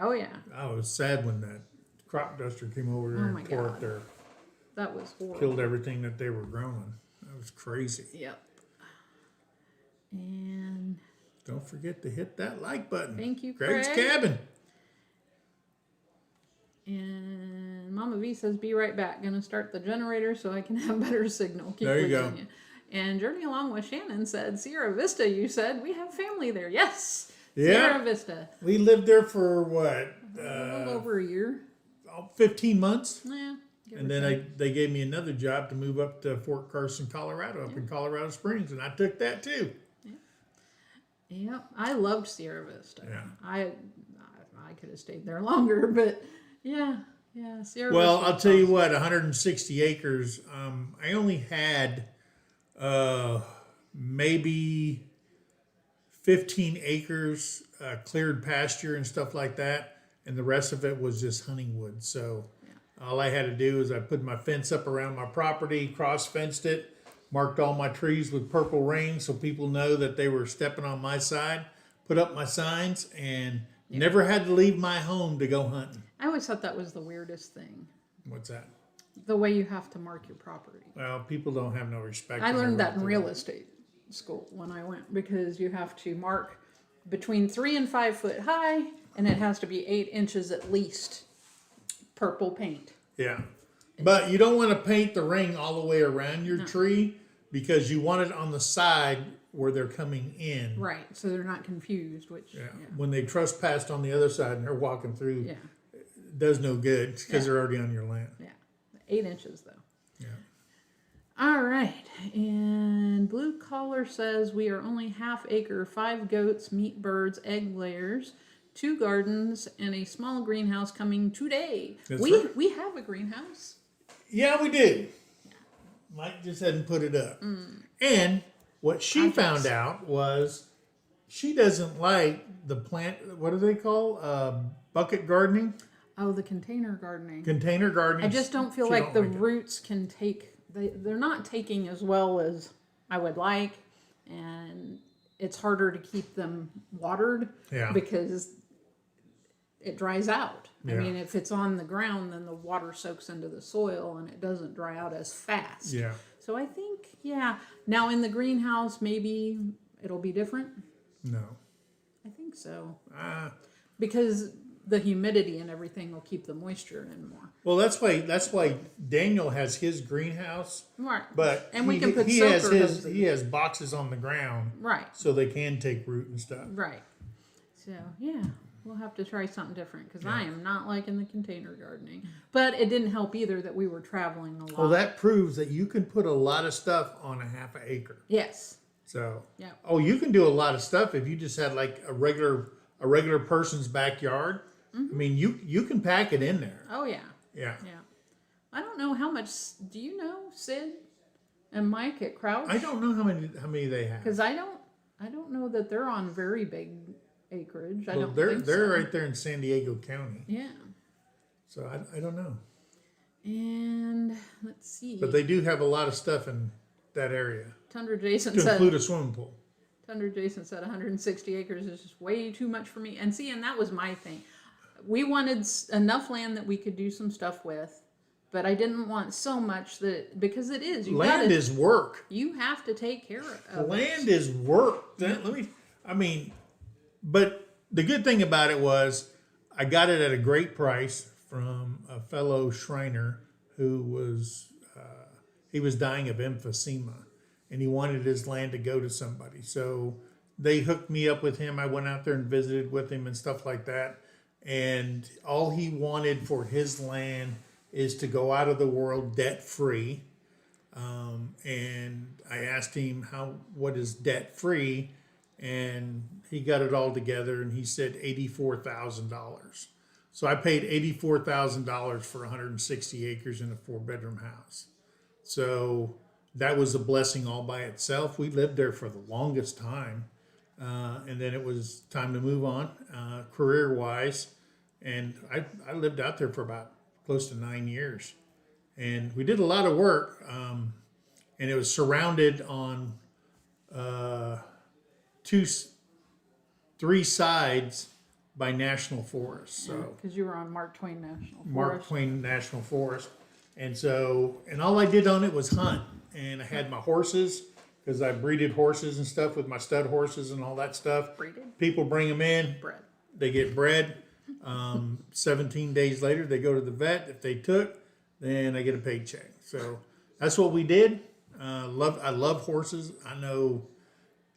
Speaker 1: Oh, yeah.
Speaker 2: I was sad when that crop duster came over there and tore up their,
Speaker 1: that was horrible.
Speaker 2: killed everything that they were growing. That was crazy.
Speaker 1: Yep. And
Speaker 2: don't forget to hit that like button.
Speaker 1: thank you,
Speaker 2: Greg's
Speaker 1: Craig.
Speaker 2: Cabin.
Speaker 1: And Mama V says, be right back. Gonna start the generator so I can have better signal. Keep
Speaker 2: There you go.
Speaker 1: you. And Journey Along with Shannon said, Sierra Vista, you said. We have family there. Yes.
Speaker 2: Yeah.
Speaker 1: Sierra Vista.
Speaker 2: We lived there for what?
Speaker 1: A little over a year.
Speaker 2: 15 months.
Speaker 1: Yeah.
Speaker 2: And then they gave me another job to move up to Fort Carson, Colorado, up in Colorado Springs, and I took that too.
Speaker 1: Yeah, I loved Sierra Vista.
Speaker 2: Yeah.
Speaker 1: I could have stayed there longer, but yeah, Sierra Vista.
Speaker 2: Well, I'll tell you what, 160 acres. I only had maybe 15 acres cleared pasture and stuff like that, and the rest of it was just hunting wood. So all I had to do is I put my fence up around my property, cross-fenced it, marked all my trees with purple ring so people know that they were stepping on my side, put up my signs, and never had to leave my home to go hunting.
Speaker 1: I always thought that was the weirdest thing.
Speaker 2: What's that?
Speaker 1: The way you have to mark your property.
Speaker 2: Well, people don't have no respect.
Speaker 1: I learned that in real estate school when I went, because you have to mark between 3 and 5 foot high, and it has to be 8 inches at least purple paint.
Speaker 2: Yeah. But you don't want to paint the ring all the way around your tree, because you want it on the side where they're coming in.
Speaker 1: Right, so they're not confused, which...
Speaker 2: Yeah. When they trespassed on the other side and they're walking through,
Speaker 1: Yeah.
Speaker 2: it does no good because they're already on your land.
Speaker 1: Yeah. 8 inches, though.
Speaker 2: Yeah.
Speaker 1: All right. And Blue Collar says we are only half acre, 5 goats, meat birds, egg layers, 2 gardens, and a small greenhouse coming today.
Speaker 2: Right.
Speaker 1: We have a greenhouse.
Speaker 2: Yeah, we do. Mike just hadn't put it up. And what she found out was she doesn't like the plant, what do they call? Bucket gardening?
Speaker 1: Oh, the container gardening.
Speaker 2: Container gardening.
Speaker 1: I just don't feel like the roots can take, they're not taking as well as I would like. and it's harder to keep them watered because it dries out. I mean, if it's on the ground, then the water soaks into the soil and it doesn't dry out as fast.
Speaker 2: Yeah.
Speaker 1: So I think, now in the greenhouse, maybe it'll be different.
Speaker 2: No.
Speaker 1: I think so. Because the humidity and everything will keep the moisture in more.
Speaker 2: Well, that's why Daniel has his greenhouse.
Speaker 1: Right.
Speaker 2: But
Speaker 1: we can put soaker hoses.
Speaker 2: He has boxes on the ground.
Speaker 1: Right.
Speaker 2: So they can take root and stuff.
Speaker 1: Right. So, we'll have to try something different because I am not liking the container gardening. But it didn't help either that we were traveling a lot.
Speaker 2: Well, that proves that you can put a lot of stuff on a half an acre.
Speaker 1: Yes.
Speaker 2: So,
Speaker 1: yeah.
Speaker 2: Oh, you can do a lot of stuff if you just had like a regular person's backyard. I mean, you can pack it in there.
Speaker 1: Oh, yeah.
Speaker 2: Yeah.
Speaker 1: Yeah. I don't know how much, do you know Sid and Mike at Crouch?
Speaker 2: I don't know how many they have.
Speaker 1: Because I don't know that they're on very big acreage. I don't
Speaker 2: they're
Speaker 1: think so.
Speaker 2: right there in San Diego County.
Speaker 1: Yeah.
Speaker 2: So I don't know.
Speaker 1: And let's see.
Speaker 2: But they do have a lot of stuff in that area.
Speaker 1: Tundra Jason
Speaker 2: to
Speaker 1: said.
Speaker 2: Include a swimming pool.
Speaker 1: Tundra Jason said 160 acres is just way too much for me. And that was my thing. We wanted enough land that we could do some stuff with, but I didn't want so much that, because it is.
Speaker 2: Land is work.
Speaker 1: You have to take care of
Speaker 2: land is work. But the good thing about it was I got it at a great price from a fellow Shriner who was, he was dying of emphysema and he wanted his land to go to somebody. So they hooked me up with him. I went out there and visited with him and stuff like that. And all he wanted for his land is to go out of the world debt free. And I asked him what is debt free, and he got it all together and he said $84,000. So I paid $84,000 for 160 acres in a 4-bedroom house. So that was a blessing all by itself. We lived there for the longest time. And then it was time to move on, career-wise. And I lived out there for about close to 9 years. And we did a lot of work. And it was surrounded on 3 sides by national forests. So
Speaker 1: because you were on Mark Twain National Forest.
Speaker 2: Mark Twain National Forest. And all I did on it was hunt. And I had my horses, because I breeded horses and stuff with my stud horses and all that stuff.
Speaker 1: Breeded?
Speaker 2: People bring them in.
Speaker 1: Bred.
Speaker 2: They get bred. 17 days later, they go to the vet. If they took, then I get a paycheck. So that's what we did. I love horses. I know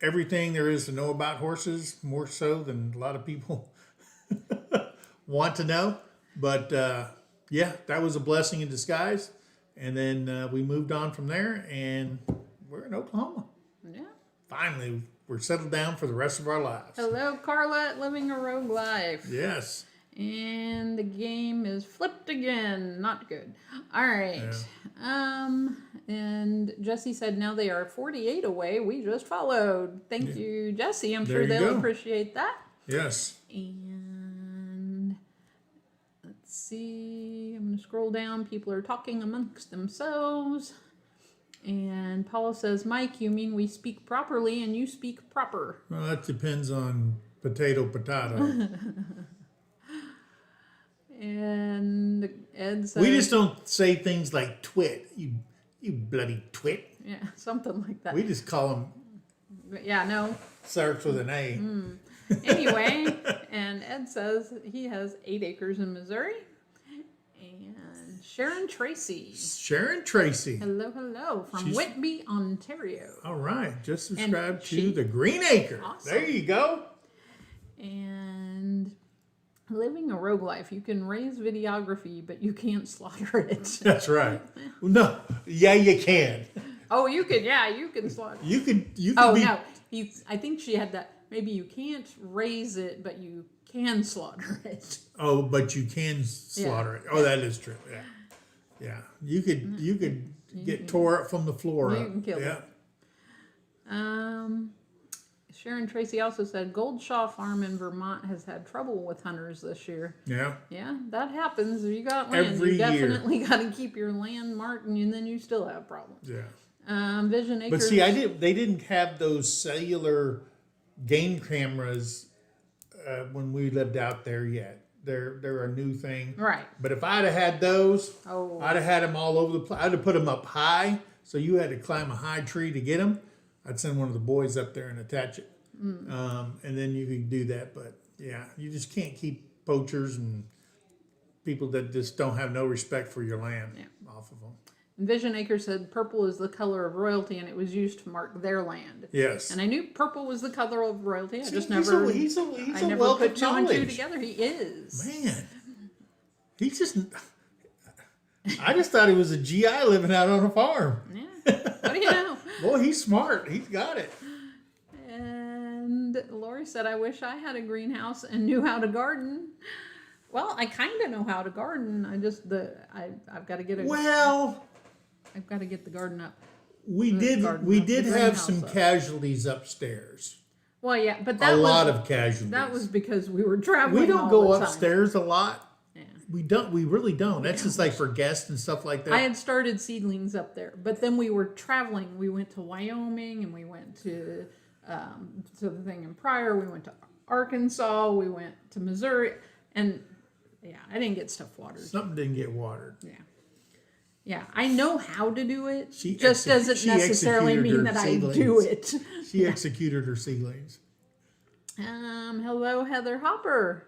Speaker 2: everything there is to know about horses, more so than a lot of people want to know. But that was a blessing in disguise. And then we moved on from there, and we're in Oklahoma.
Speaker 1: Yeah.
Speaker 2: Finally, we're settled down for the rest of our lives.
Speaker 1: Hello, Carla at Living a Rogue Life.
Speaker 2: Yes.
Speaker 1: And the game is flipped again. Not good. All right. Yeah. And Jesse said now they are 48 away. We just followed. Thank you, Jesse. I'm sure they'll appreciate that.
Speaker 2: Yes.
Speaker 1: And let's see. I'm going to scroll down. People are talking amongst themselves. And Paula says, Mike, you mean we speak properly and you speak proper?
Speaker 2: Well, that depends on potato.
Speaker 1: And Ed says,
Speaker 2: we just don't say things like twit. You bloody twit.
Speaker 1: Yeah, something like that.
Speaker 2: We just call them.
Speaker 1: Yeah, no.
Speaker 2: Starts with an A.
Speaker 1: Anyway, and Ed says he has 8 acres in Missouri. And Sharon Tracy. Hello, from Whitby, Ontario.
Speaker 2: All right, just subscribe to the Green Acre. Awesome. There you go.
Speaker 1: And living a rogue life, you can raise videography, but you can't slaughter it.
Speaker 2: That's right. No, yeah, you can.
Speaker 1: Oh, you can. Yeah, you can slaughter.
Speaker 2: You can.
Speaker 1: Oh no, I think she had that. Maybe you can't raise it, but you can slaughter it.
Speaker 2: Oh, but you can slaughter it. Oh, that is true. Yeah, yeah. You could get tore up from the floor.
Speaker 1: You can kill it. Sharon Tracy also said Goldshaw Farm in Vermont has had trouble with hunters this year.
Speaker 2: Yeah.
Speaker 1: Yeah, that happens. If you got land, you definitely got to keep your land marked, and then you still have problems.
Speaker 2: Yeah.
Speaker 1: Vision Acres.
Speaker 2: But see, they didn't have those cellular game cameras when we lived out there yet. They're a new thing.
Speaker 1: Right.
Speaker 2: But if I'd have had those,
Speaker 1: Oh.
Speaker 2: I'd have had them all over the place. I'd have put them up high, so you had to climb a high tree to get them. I'd send one of the boys up there and attach it. And then you could do that. But yeah, you just can't keep poachers and people that just don't have no respect for your land off of them.
Speaker 1: Vision Acre said purple is the color of royalty, and it was used to mark their land.
Speaker 2: Yes.
Speaker 1: And I knew purple was the color of royalty. I just
Speaker 2: he's
Speaker 1: never.
Speaker 2: He's
Speaker 1: I
Speaker 2: a
Speaker 1: never
Speaker 2: wealth
Speaker 1: put
Speaker 2: of
Speaker 1: two and
Speaker 2: knowledge.
Speaker 1: two together. He is.
Speaker 2: Man, he's just. I just thought he was a GI living out on a farm.
Speaker 1: Yeah. What do you know?
Speaker 2: Boy, he's smart. He's got it.
Speaker 1: And Lori said, I wish I had a greenhouse and knew how to garden. Well, I kind of know how to garden. I've got to get I've got to get the garden up.
Speaker 2: We did have some casualties upstairs.
Speaker 1: Well, yeah, but
Speaker 2: a lot of casualties.
Speaker 1: That was because we were traveling.
Speaker 2: We don't
Speaker 1: all
Speaker 2: go
Speaker 1: the time.
Speaker 2: upstairs a lot.
Speaker 1: Yeah.
Speaker 2: We don't. We really don't. That's just like for guests and stuff like that.
Speaker 1: I had started seedlings up there, but then we were traveling. We went to Wyoming, and we went to the thing in Pryor. We went to Arkansas. We went to Missouri, and yeah, I didn't get stuff watered.
Speaker 2: Something didn't get watered.
Speaker 1: Yeah. Yeah, I know how to do it.
Speaker 2: She
Speaker 1: just doesn't necessarily
Speaker 2: executed
Speaker 1: mean
Speaker 2: her
Speaker 1: that
Speaker 2: seedlings.
Speaker 1: I do it.
Speaker 2: She executed her seedlings.
Speaker 1: Hello, Heather Hopper.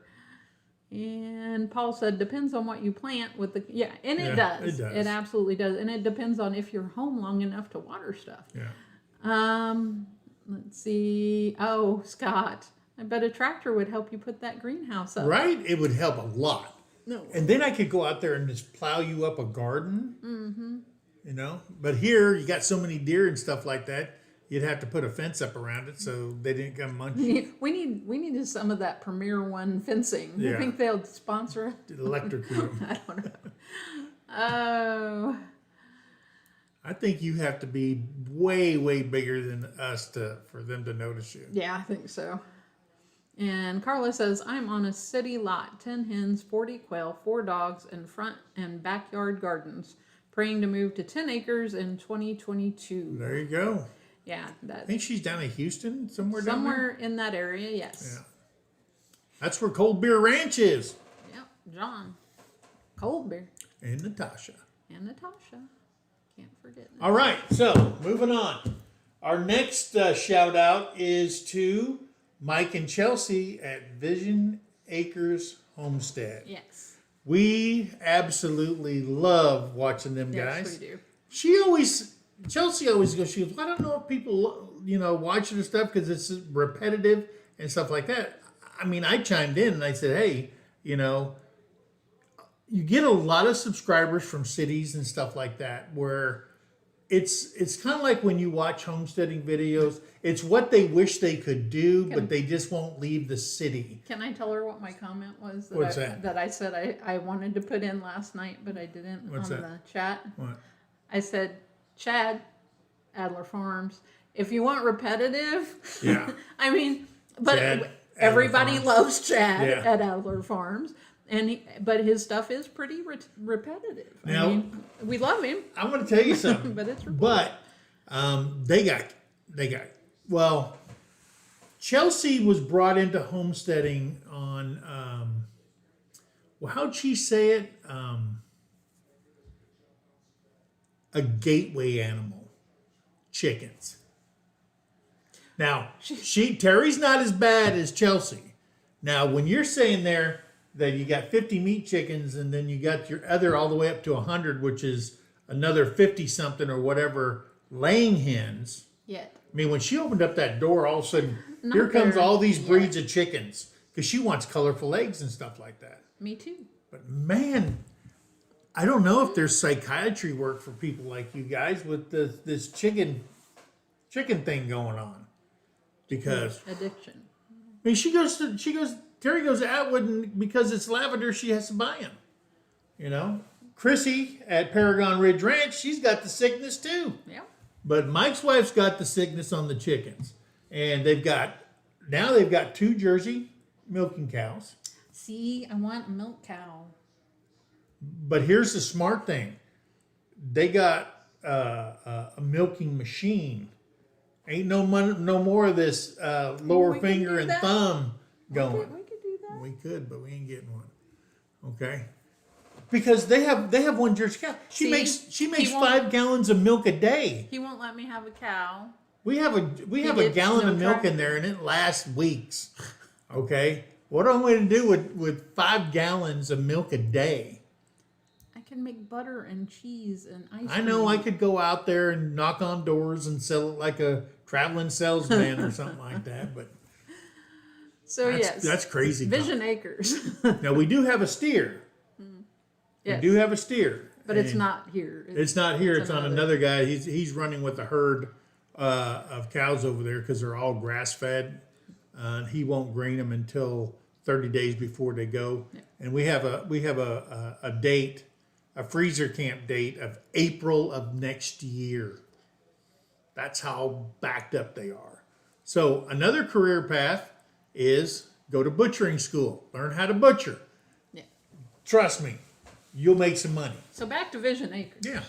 Speaker 1: And Paul said, depends on what you plant with the, and it does.
Speaker 2: It does.
Speaker 1: It absolutely does. And it depends on if you're home long enough to water stuff.
Speaker 2: Yeah.
Speaker 1: Let's see. Oh, Scott, I bet a tractor would help you put that greenhouse up.
Speaker 2: Right? It would help a lot.
Speaker 1: No.
Speaker 2: And then I could go out there and just plow you up a garden. You know? But here, you got so many deer and stuff like that, you'd have to put a fence up around it so they didn't come munch you.
Speaker 1: We needed some of that Premier One fencing.
Speaker 2: Yeah.
Speaker 1: You think they'll sponsor it?
Speaker 2: Electrocute them.
Speaker 1: I don't know. Oh.
Speaker 2: I think you have to be way, way bigger than us for them to notice you.
Speaker 1: Yeah, I think so. And Carla says, I'm on a city lot, 10 hens, 40 quail, 4 dogs, and front and backyard gardens. Praying to move to 10 acres in 2022.
Speaker 2: There you go.
Speaker 1: Yeah.
Speaker 2: I think she's down in Houston, somewhere down there.
Speaker 1: Somewhere in that area, yes.
Speaker 2: Yeah. That's where Cold Beer Ranch is.
Speaker 1: Yep, John. Cold beer.
Speaker 2: And Natasha.
Speaker 1: And Natasha. Can't forget Natasha.
Speaker 2: All right, so moving on. Our next shout out is to Mike and Chelsea at Vision Acres Homestead.
Speaker 1: Yes.
Speaker 2: We absolutely love watching them guys.
Speaker 1: Yes, we do.
Speaker 2: Chelsea always goes, she goes, well, I don't know if people, watching the stuff because it's repetitive and stuff like that. I mean, I chimed in and I said, hey, you get a lot of subscribers from cities and stuff like that where it's kind of like when you watch homesteading videos, it's what they wish they could do, but they just won't leave the city.
Speaker 1: Can I tell her what my comment was?
Speaker 2: What's that?
Speaker 1: That I said I wanted to put in last night, but I didn't
Speaker 2: What's
Speaker 1: on
Speaker 2: that?
Speaker 1: the chat.
Speaker 2: What?
Speaker 1: I said, Chad, Adler Farms, if you want repetitive,
Speaker 2: Yeah.
Speaker 1: I mean, but
Speaker 2: Chad,
Speaker 1: everybody
Speaker 2: Adler
Speaker 1: loves Chad
Speaker 2: Yeah.
Speaker 1: at Adler Farms. But his stuff is pretty repetitive.
Speaker 2: Now-
Speaker 1: I mean, we love him,
Speaker 2: I'm going to tell you something.
Speaker 1: but it's repetitive.
Speaker 2: But they got, well, Chelsea was brought into homesteading on, how'd she say it? A gateway animal, chickens. Now, Terry's not as bad as Chelsea. Now, when you're saying there that you got 50 meat chickens and then you got your other all the way up to 100, which is another 50 something or whatever laying hens.
Speaker 1: Yet.
Speaker 2: I mean, when she opened up that door, all of a sudden,
Speaker 1: Not
Speaker 2: here comes
Speaker 1: there
Speaker 2: all these
Speaker 1: yet.
Speaker 2: breeds of chickens because she wants colorful eggs and stuff like that.
Speaker 1: Me too.
Speaker 2: But man, I don't know if there's psychiatry work for people like you guys with this chicken thing going on, because
Speaker 1: Addiction.
Speaker 2: I mean, Terry goes to Atwood, and because it's lavender, she has to buy them. Chrissy at Paragon Ridge Ranch, she's got the sickness too.
Speaker 1: Yeah.
Speaker 2: But Mike's wife's got the sickness on the chickens, and they've got 2 Jersey milking cows.
Speaker 1: See, I want a milk cow.
Speaker 2: But here's the smart thing: they got a milking machine. Ain't no more of this lower
Speaker 1: We can
Speaker 2: finger
Speaker 1: do
Speaker 2: and
Speaker 1: that.
Speaker 2: thumb going.
Speaker 1: We could do that.
Speaker 2: We could, but we ain't getting one. Okay. Because they have one Jersey cow. She
Speaker 1: See?
Speaker 2: makes
Speaker 1: He won't-
Speaker 2: 5 gallons of milk a day.
Speaker 1: He won't let me have a cow.
Speaker 2: We have a
Speaker 1: gets
Speaker 2: gallon
Speaker 1: no
Speaker 2: of milk
Speaker 1: tractor.
Speaker 2: in there, and it lasts weeks. Okay. What am I going to do with 5 gallons of milk a day?
Speaker 1: I can make butter and cheese and ice cream.
Speaker 2: I know I could go out there and knock on doors and sell it like a traveling salesman or something like that, but
Speaker 1: So yes,
Speaker 2: that's crazy.
Speaker 1: Vision Acres.
Speaker 2: Now we do have a steer.
Speaker 1: Yes,
Speaker 2: We do have a steer,
Speaker 1: but it's
Speaker 2: and
Speaker 1: not here.
Speaker 2: It's not here. It's on
Speaker 1: another-
Speaker 2: another guy. He's running with a herd of cows over there because they're all grass fed. He won't grain them until 30 days before they go.
Speaker 1: Yeah.
Speaker 2: And we have a date, a freezer camp date of April of next year. That's how backed up they are. So another career path is go to butchering school. Learn how to butcher.
Speaker 1: Yeah.
Speaker 2: Trust me, you'll make some money.
Speaker 1: So back to Vision Acres.
Speaker 2: Yeah.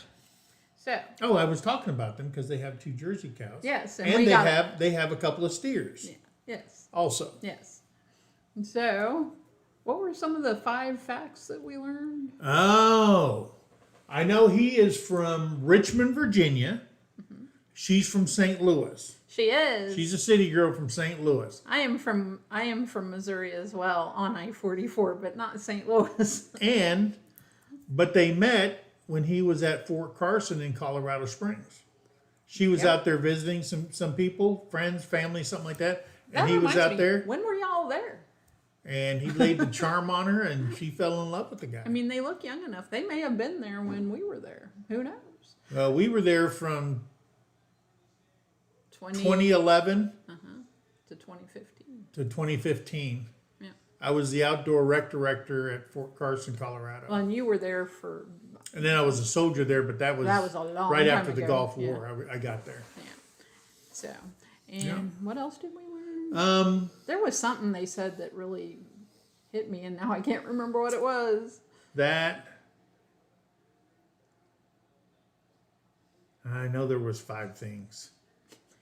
Speaker 1: So
Speaker 2: Oh, I was talking about them because they have 2 Jersey cows.
Speaker 1: yes,
Speaker 2: And
Speaker 1: we
Speaker 2: they
Speaker 1: got
Speaker 2: have a couple of steers
Speaker 1: Yeah. Yes.
Speaker 2: also.
Speaker 1: Yes. And so, what were some of the 5 facts that we learned?
Speaker 2: Oh, I know he is from Richmond, Virginia. She's from St. Louis.
Speaker 1: She is.
Speaker 2: She's a city girl from St. Louis.
Speaker 1: I am from Missouri as well, on I-44, but not St. Louis.
Speaker 2: But they met when he was at Fort Carson in Colorado Springs. She was
Speaker 1: Yep.
Speaker 2: out there visiting some people, friends, family, something like that.
Speaker 1: That
Speaker 2: And he was
Speaker 1: reminds
Speaker 2: out
Speaker 1: me,
Speaker 2: there,
Speaker 1: when were y'all there?
Speaker 2: and he laid the charm on her, and she fell in love with the guy.
Speaker 1: I mean, they look young enough. They may have been there when we were there. Who knows?
Speaker 2: We were there from
Speaker 1: 20
Speaker 2: 2011
Speaker 1: to 2015.
Speaker 2: to 2015.
Speaker 1: Yeah.
Speaker 2: I was the outdoor rec director at Fort Carson, Colorado.
Speaker 1: Well, and you were there for,
Speaker 2: And then I was a soldier there, but that was
Speaker 1: a long
Speaker 2: right
Speaker 1: time
Speaker 2: after the
Speaker 1: ago.
Speaker 2: Gulf
Speaker 1: Yeah.
Speaker 2: War. I got there.
Speaker 1: Yeah. So, and
Speaker 2: Yeah.
Speaker 1: what else did we learn?
Speaker 2: Um,
Speaker 1: There was something they said that really hit me, and now I can't remember what it was.
Speaker 2: that I know there was 5 things.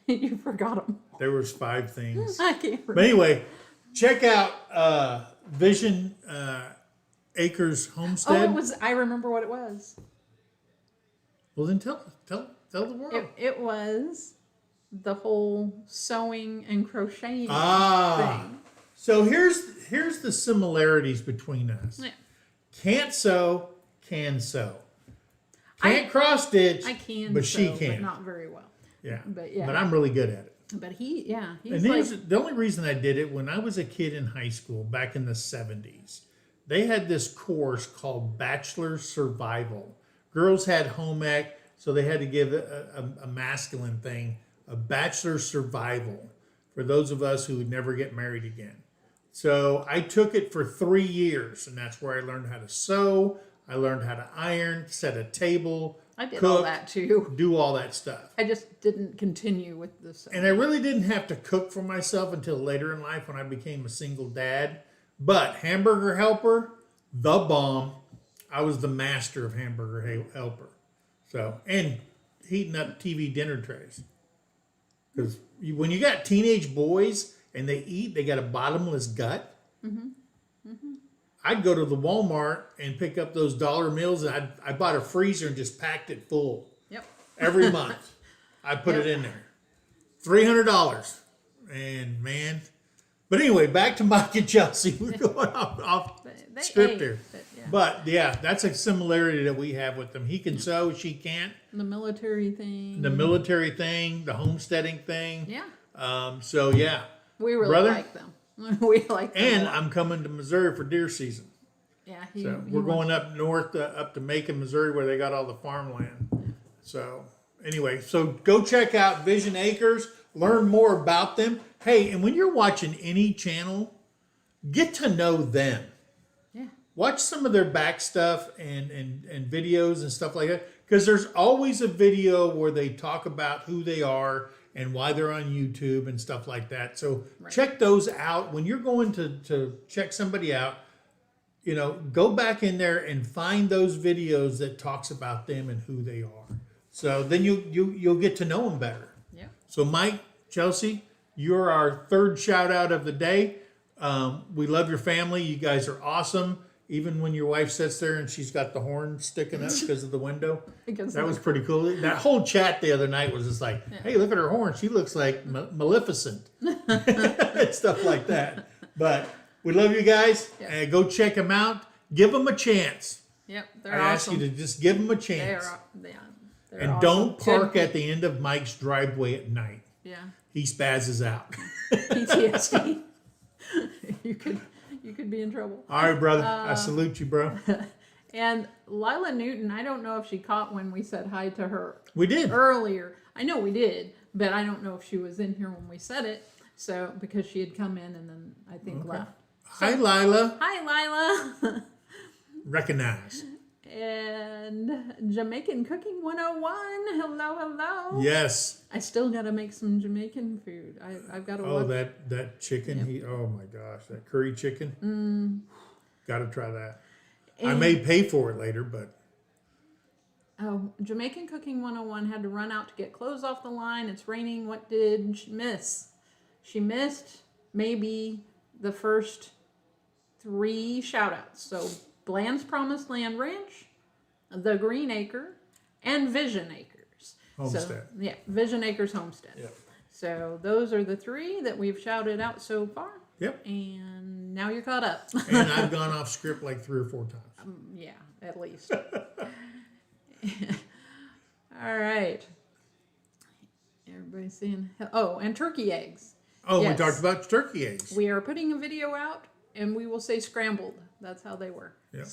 Speaker 1: You forgot them.
Speaker 2: There was 5 things.
Speaker 1: I can't remember.
Speaker 2: But anyway, check out Vision Acres
Speaker 1: Oh,
Speaker 2: Homestead.
Speaker 1: it was. I remember what it was.
Speaker 2: Well, then tell the world.
Speaker 1: It was the whole sewing and crocheting thing.
Speaker 2: So here's the similarities between us.
Speaker 1: Yeah.
Speaker 2: Can't sew, can sew. Can't cross stitch,
Speaker 1: I can,
Speaker 2: but she
Speaker 1: sew,
Speaker 2: can.
Speaker 1: but not very well.
Speaker 2: Yeah.
Speaker 1: But yeah.
Speaker 2: But I'm really good at it.
Speaker 1: But he's
Speaker 2: And the only reason I did it, when I was a kid in high school back in the 70s, they had this course called Bachelor Survival. Girls had home ec, so they had to give a masculine thing, a Bachelor Survival, for those of us who would never get married again. So I took it for 3 years, and that's where I learned how to sew. I learned how to iron, set a table,
Speaker 1: I did
Speaker 2: cook,
Speaker 1: all that too.
Speaker 2: do all that stuff.
Speaker 1: I just didn't continue with this.
Speaker 2: And I really didn't have to cook for myself until later in life when I became a single dad. But hamburger helper, the bomb. I was the master of hamburger helper. So, and heating up TV dinner trays. Because when you got teenage boys and they eat, they got a bottomless gut. I'd go to the Walmart and pick up those dollar meals, and I bought a freezer and just packed it full.
Speaker 1: Yep.
Speaker 2: Every month. I put it in there. $300. And man. But anyway, back to Mike and Chelsea. We're going off
Speaker 1: They
Speaker 2: script
Speaker 1: ate,
Speaker 2: here.
Speaker 1: yeah.
Speaker 2: But yeah, that's a similarity that we have with them. He can sew, she can't.
Speaker 1: The military thing.
Speaker 2: The military thing, the homesteading thing.
Speaker 1: Yeah.
Speaker 2: So yeah.
Speaker 1: We really
Speaker 2: Brother?
Speaker 1: like them. We like them.
Speaker 2: And
Speaker 1: a lot.
Speaker 2: I'm coming to Missouri for deer season.
Speaker 1: Yeah.
Speaker 2: So we're going up north, up to Macon, Missouri, where they got all the farmland. So anyway, so go check out Vision Acres, learn more about them. Hey, and when you're watching any channel, get to know them.
Speaker 1: Yeah.
Speaker 2: Watch some of their back stuff and videos and stuff like that. Because there's always a video where they talk about who they are and why they're on YouTube and stuff like that. So check those out. When you're going to check somebody out, you know, go back in there and find those videos that talks about them and who they are. So then you'll get to know them better.
Speaker 1: Yeah.
Speaker 2: So Mike, Chelsea, you're our third shout out of the day. We love your family. You guys are awesome. Even when your wife sits there and she's got the horn sticking up because of the window. That was pretty cool. That whole chat the other night was just like, hey, look at her horn. She looks like Maleficent. Stuff like that. But we love you guys.
Speaker 1: Yep.
Speaker 2: Go check them out. Give them a chance.
Speaker 1: Yep, they're
Speaker 2: I ask you to just give them a chance.
Speaker 1: They're
Speaker 2: and
Speaker 1: awesome.
Speaker 2: don't park at the end of Mike's driveway at night.
Speaker 1: Yeah.
Speaker 2: He spazzes out.
Speaker 1: PTSD. You could be in trouble.
Speaker 2: All right, brother. I salute you, bro.
Speaker 1: And Lila Newton, I don't know if she caught when we said hi to her.
Speaker 2: We did.
Speaker 1: Earlier. I know we did, but I don't know if she was in here when we said it. So, because she had come in and then I think left. So,
Speaker 2: hi, Lila.
Speaker 1: Hi, Lila.
Speaker 2: Recognize.
Speaker 1: And Jamaican Cooking 101. Hello.
Speaker 2: Yes.
Speaker 1: I still got to make some Jamaican food. I've got to watch.
Speaker 2: That chicken. Yep. Oh my gosh, that curry chicken. Got to try that. And I may pay for it later, but.
Speaker 1: Oh, Jamaican Cooking 101 had to run out to get clothes off the line. It's raining. What did she miss? She missed maybe the first 3 shout-outs. So Bland's Promised Land Ranch, the Green Acre, and Vision Acres.
Speaker 2: Homestead.
Speaker 1: So, yeah, Vision Acres Homestead.
Speaker 2: Yep.
Speaker 1: So those are the 3 that we've shouted out so far.
Speaker 2: Yep.
Speaker 1: And now you're caught up.
Speaker 2: And I've gone off script like 3 or 4 times.
Speaker 1: Yeah, at least. All right. Everybody's seeing. Oh, and turkey eggs.
Speaker 2: Oh,
Speaker 1: yes.
Speaker 2: We talked about turkey eggs.
Speaker 1: We are putting a video out, and we will say scrambled. That's how they were.
Speaker 2: Yep.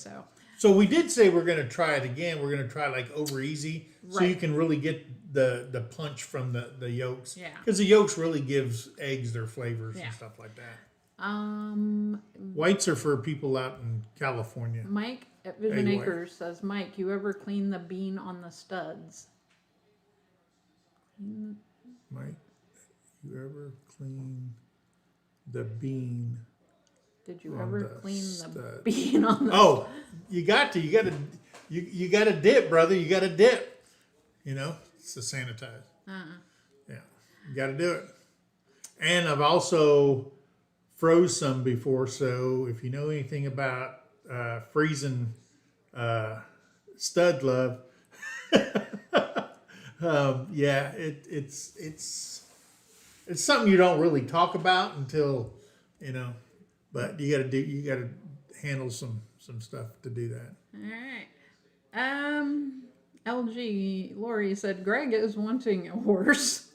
Speaker 1: So
Speaker 2: we did say we're going to try it again. We're going to try like over easy, so you can really get the punch from the yolks.
Speaker 1: Yeah.
Speaker 2: Because the yolks really gives eggs their flavors and stuff like that. Whites are for people out in California.
Speaker 1: Mike at Vision Acres says, Mike, you ever clean the bean on the studs?
Speaker 2: Mike, you ever clean the bean?
Speaker 1: Did you ever clean the
Speaker 2: stud?
Speaker 1: bean on the
Speaker 2: Oh, you got to dip, brother. You got to dip. You know, it's to sanitize. Yeah, you got to do it. And I've also froze some before, so if you know anything about freezing stud love, yeah, it's something you don't really talk about until but you gotta handle some stuff to do that.
Speaker 1: All right. LG Lori said Greg is wanting a horse.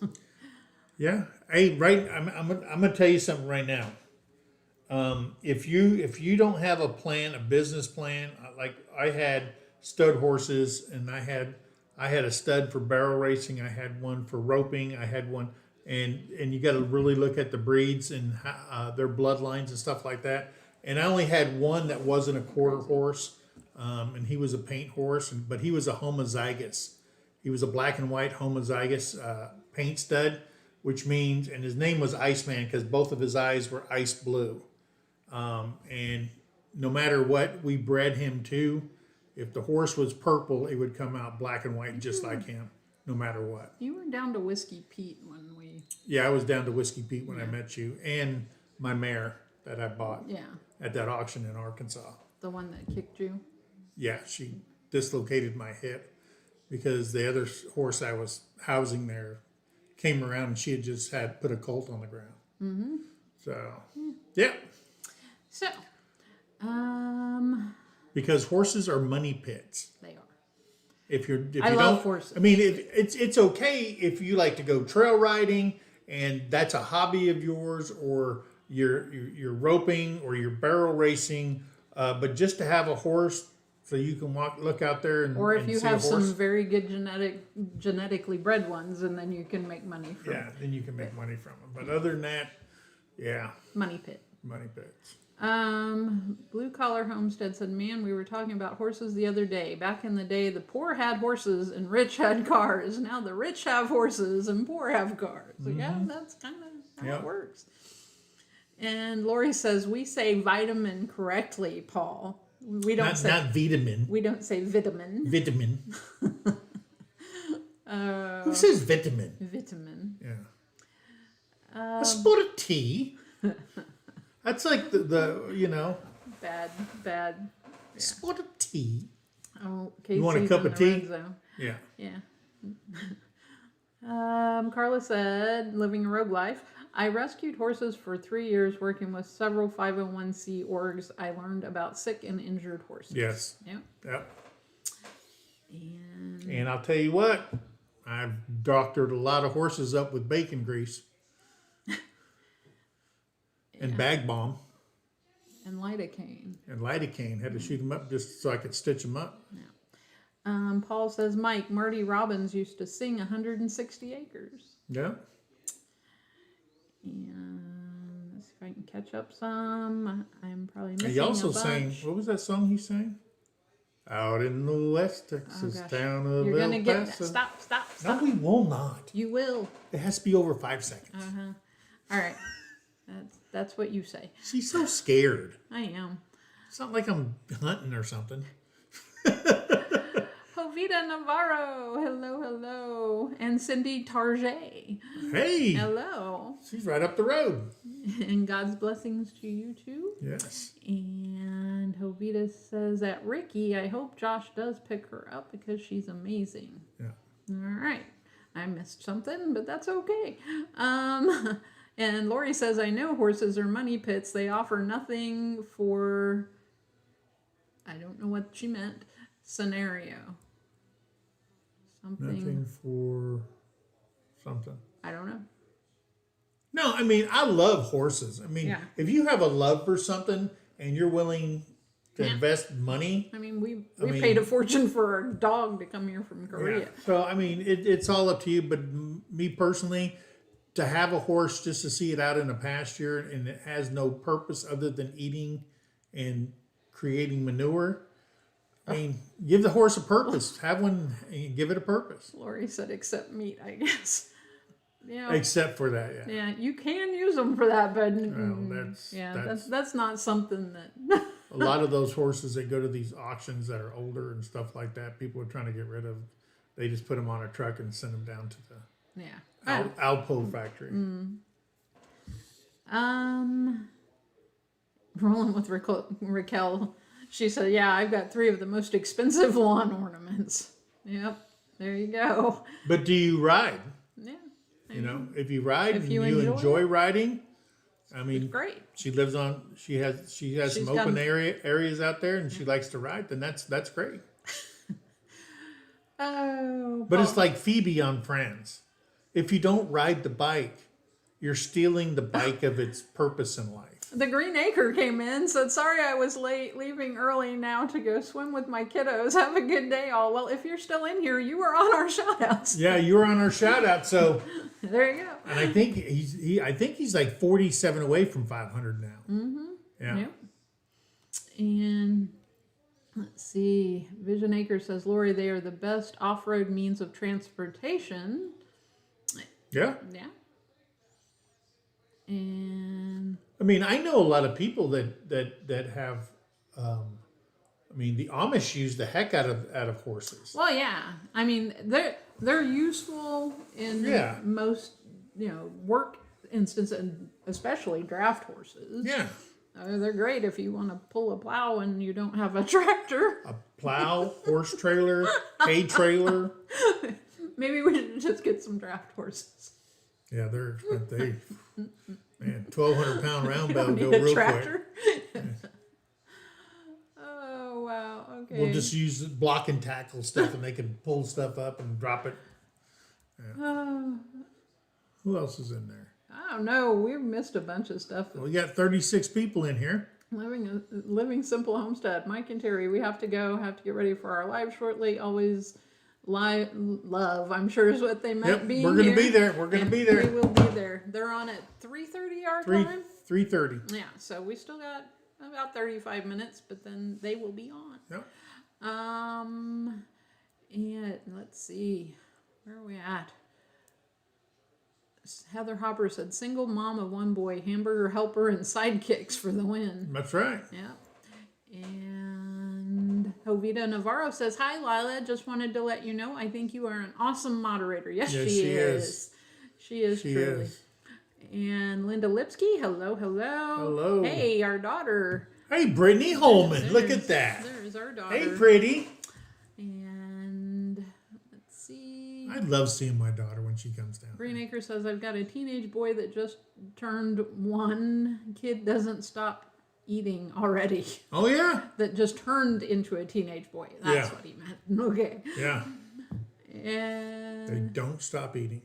Speaker 2: Yeah. Hey, I'm gonna tell you something right now. If you don't have a business plan, like I had stud horses and I had a stud for barrel racing, I had one for roping, I had one, and you got to really look at the breeds and their bloodlines and stuff like that. And I only had one that wasn't a quarter horse, and he was a paint horse, but he was a homozygous. He was a black and white homozygous paint stud, which means, and his name was Iceman because both of his eyes were ice blue. And no matter what we bred him to, if the horse was purple, it would come out black and white just like him, no matter what.
Speaker 1: You were down to Whiskey Pete when we...
Speaker 2: Yeah, I was down to Whiskey Pete when I met you, and my mare that I bought at that auction in Arkansas.
Speaker 1: The one that kicked you?
Speaker 2: Yeah, she dislocated my hip because the other horse I was housing there came around and she had just put a colt on the ground. Mm-hmm. So, yeah.
Speaker 1: So,
Speaker 2: because horses are money pits.
Speaker 1: They are.
Speaker 2: If you
Speaker 1: love
Speaker 2: don't,
Speaker 1: horses.
Speaker 2: I mean, it's okay if you like to go trail riding and that's a hobby of yours, or you're roping or you're barrel racing, but just to have a horse so you can look out there and
Speaker 1: or if
Speaker 2: and
Speaker 1: you
Speaker 2: see
Speaker 1: have
Speaker 2: a horse.
Speaker 1: some very good genetically bred ones, and then you can make money from.
Speaker 2: Yeah, then you can make money from them. But other than that, yeah,
Speaker 1: money pit.
Speaker 2: Money pits.
Speaker 1: Blue Collar Homestead said, man, we were talking about horses the other day. Back in the day, the poor had horses and rich had cars. Now the rich have horses and poor have cars. So yeah, that's kind of how it works. And Lori says, we say vitamin correctly, Paul. We don't
Speaker 2: not vitamin.
Speaker 1: We don't say vitamin.
Speaker 2: Vitamin. Who says vitamin?
Speaker 1: Vitamin.
Speaker 2: Yeah. A spot of tea. That's like the you know.
Speaker 1: Bad. Yeah.
Speaker 2: Spot of tea.
Speaker 1: Oh,
Speaker 2: You want a
Speaker 1: Casey's
Speaker 2: cup
Speaker 1: in
Speaker 2: of
Speaker 1: the
Speaker 2: tea?
Speaker 1: red zone.
Speaker 2: Yeah.
Speaker 1: Carla said, living a rogue life. I rescued horses for 3 years working with several 501c orgs. I learned about sick and injured horses.
Speaker 2: Yes.
Speaker 1: Yep.
Speaker 2: And I'll tell you what, I've doctored a lot of horses up with bacon grease and bag balm
Speaker 1: And lidocaine.
Speaker 2: Had to shoot them up just so I could stitch them up.
Speaker 1: Yeah. Paul says, Mike, Marty Robbins used to sing 160 Acres.
Speaker 2: Yeah.
Speaker 1: And let's see if I can catch up some. I'm probably missing
Speaker 2: He also
Speaker 1: a bunch.
Speaker 2: sang, what was that song he sang? Out in the West Texas town of
Speaker 1: You're going to
Speaker 2: El
Speaker 1: get
Speaker 2: Paso.
Speaker 1: Stop.
Speaker 2: No, we will not.
Speaker 1: You will.
Speaker 2: It has to be over 5 seconds.
Speaker 1: All right. That's what you say.
Speaker 2: She's so scared.
Speaker 1: I am.
Speaker 2: It's not like I'm hunting or something.
Speaker 1: Jovita Navarro. Hello. And Cindy Target.
Speaker 2: Hey.
Speaker 1: Hello.
Speaker 2: She's right up the road.
Speaker 1: And God's blessings to you too.
Speaker 2: Yes.
Speaker 1: And Jovita says that Ricky, I hope Josh does pick her up because she's amazing.
Speaker 2: Yeah.
Speaker 1: All right. I missed something, but that's okay. And Lori says, I know horses are money pits. They offer nothing for, I don't know what she meant, scenario.
Speaker 2: Nothing for something.
Speaker 1: I don't know.
Speaker 2: No, I mean, I love horses. I mean, if you have a love for something and you're willing to invest money.
Speaker 1: I mean, we paid a fortune for a dog to come here from Korea.
Speaker 2: Yeah. So, I mean, it's all up to you. But me personally, to have a horse just to see it out in a pasture and it has no purpose other than eating and creating manure. I mean, give the horse a purpose. Have one and give it a purpose.
Speaker 1: Lori said, except meat, I guess. Yeah.
Speaker 2: Except for that, yeah.
Speaker 1: Yeah, you can use them for that, but that's not something that.
Speaker 2: A lot of those horses that go to these auctions that are older and stuff like that, people are trying to get rid of. They just put them on a truck and send them down to the Alpo factory.
Speaker 1: Rolling with Raquel, she said, "Yeah, I've got 3 of the most expensive lawn ornaments." Yep, there you go.
Speaker 2: But do you ride?
Speaker 1: Yeah.
Speaker 2: You know, if you ride
Speaker 1: if
Speaker 2: and
Speaker 1: you
Speaker 2: you
Speaker 1: enjoy
Speaker 2: enjoy riding, I mean,
Speaker 1: it's great.
Speaker 2: She lives on. She has some open areas out there, and she likes to ride. Then that's great.
Speaker 1: Oh.
Speaker 2: But it's like Phoebe on Friends. If you don't ride the bike, you're stealing the bike of its purpose in life.
Speaker 1: The Green Acre came in, said, sorry I was late, leaving early now to go swim with my kiddos. Have a good day, all. Well, if you're still in here, you were on our shout-outs.
Speaker 2: Yeah, you were on our shout-out, so...
Speaker 1: There you go.
Speaker 2: And I think he's like 47 away from 500 now.
Speaker 1: Mm-hmm.
Speaker 2: Yeah.
Speaker 1: Yep. And let's see. Vision Acre says, Lori, they are the best off-road means of transportation.
Speaker 2: Yeah.
Speaker 1: Yeah. And
Speaker 2: I mean, I know a lot of people that have. I mean, the Amish use the heck out of horses.
Speaker 1: Well, yeah. I mean, they're useful in most work instances, and especially draft horses.
Speaker 2: Yeah.
Speaker 1: They're great if you want to pull a plow and you don't have a tractor.
Speaker 2: A plow, horse trailer, hay trailer.
Speaker 1: Maybe we should just get some draft horses.
Speaker 2: Yeah, they're expensive. Man, 1,200-pound round bell go
Speaker 1: a
Speaker 2: real
Speaker 1: tractor.
Speaker 2: quick.
Speaker 1: Oh, wow. Okay.
Speaker 2: We'll just use block and tackle stuff, and they can pull stuff up and drop it. Yeah. Who else is in there?
Speaker 1: I don't know. We've missed a bunch of stuff.
Speaker 2: Well, we got 36 people in here.
Speaker 1: Living simple homestead. Mike and Terry, we have to go. Have to get ready for our live shortly. Always love, I'm sure is what they meant. Being
Speaker 2: we're going to
Speaker 1: here.
Speaker 2: be there. We're going to be there.
Speaker 1: We will be there. They're on at 3:30 our time.
Speaker 2: 3:30.
Speaker 1: Yeah, so we still got about 35 minutes, but then they will be on.
Speaker 2: Yep.
Speaker 1: And let's see, where are we at? Heather Hopper said, single mom of 1 boy, hamburger helper, and sidekicks for the win.
Speaker 2: That's right.
Speaker 1: Yeah. And Jovita Navarro says, "Hi, Lila. Just wanted to let you know I think you are an awesome moderator." Yes, she is. She is truly. And Linda Lipsky, hello.
Speaker 2: Hello.
Speaker 1: Hey, our daughter.
Speaker 2: Hey, Brittany Holman. Look at that.
Speaker 1: There's our daughter.
Speaker 2: Hey, pretty.
Speaker 1: And let's see.
Speaker 2: I love seeing my daughter when she comes down.
Speaker 1: Green Acre says, "I've got a teenage boy that just turned 1. Kid doesn't stop eating already."
Speaker 2: Oh, yeah?
Speaker 1: That just turned into a teenage boy. That's what he meant. Okay.
Speaker 2: Yeah.
Speaker 1: And
Speaker 2: They don't stop eating.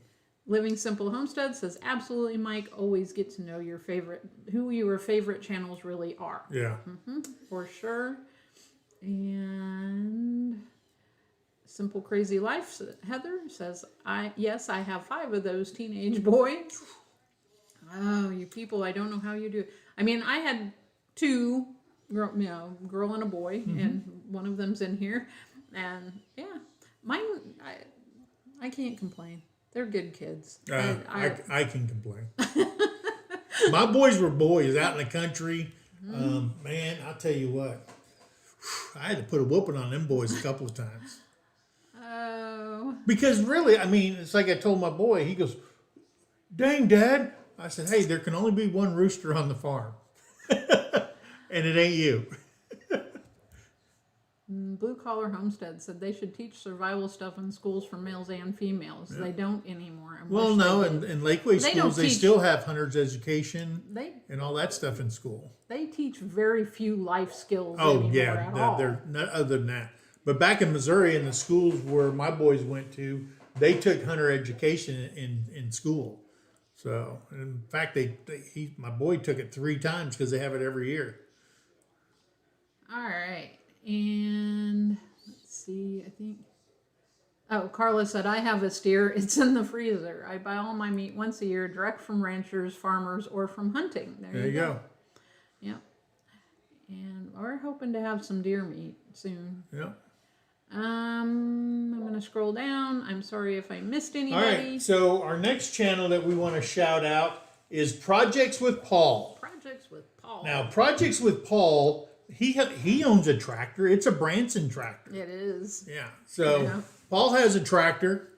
Speaker 1: Living Simple Homestead says, "Absolutely, Mike. Always get to know who your favorite channels really are."
Speaker 2: Yeah.
Speaker 1: For sure. And Simple Crazy Life, Heather says, yes, I have 5 of those teenage boys." Oh, you people, I don't know how you do it. I mean, I had 2, girl and a boy, and one of them's in here. And yeah, mine, I can't complain. They're good kids.
Speaker 2: I can complain. My boys were boys out in the country. Man, I'll tell you what. I had to put a whooping on them boys a couple of times.
Speaker 1: Oh.
Speaker 2: Because really, I mean, it's like I told my boy. He goes, "Dang, Dad." I said, "Hey, there can only be one rooster on the farm. And it ain't you."
Speaker 1: Blue Collar Homestead said they should teach survival stuff in schools for males and females. They don't anymore.
Speaker 2: Well, no, in Lakeway schools, they still have hunter's education and all that stuff in school.
Speaker 1: They teach very few life skills
Speaker 2: Oh,
Speaker 1: anymore
Speaker 2: yeah,
Speaker 1: at all.
Speaker 2: they're not other than that. But back in Missouri, in the schools where my boys went to, they took hunter education in school. So, in fact, my boy took it 3 times because they have it every year.
Speaker 1: All right. And let's see, I think. Oh, Carla said, "I have a steer. It's in the freezer. I buy all my meat once a year, direct from ranchers, farmers, or from hunting." There you go. Yep. And we're hoping to have some deer meat soon.
Speaker 2: Yep.
Speaker 1: I'm going to scroll down. I'm sorry if I missed anybody.
Speaker 2: All right. So our next channel that we want to shout out is Projects with Paul.
Speaker 1: Projects with Paul.
Speaker 2: Now, Projects with Paul, he owns a tractor. It's a Branson tractor.
Speaker 1: It is.
Speaker 2: Yeah. So Paul has a tractor.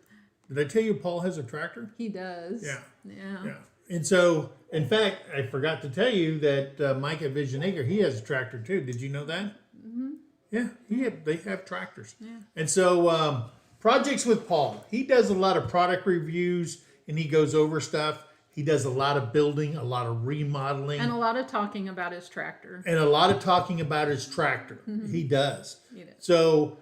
Speaker 2: Did I tell you Paul has a tractor?
Speaker 1: He does.
Speaker 2: Yeah.
Speaker 1: Yeah.
Speaker 2: And so, in fact, I forgot to tell you that Mike at Vision Acre, he has a tractor too. Did you know that? Mm-hmm. Yeah, they have tractors. Yeah. And so, Projects with Paul, he does a lot of product reviews and he goes over stuff. He does a lot of building, a lot of remodeling.
Speaker 1: And a lot of talking about his tractor.
Speaker 2: Mm-hmm. He does.
Speaker 1: He does.
Speaker 2: So,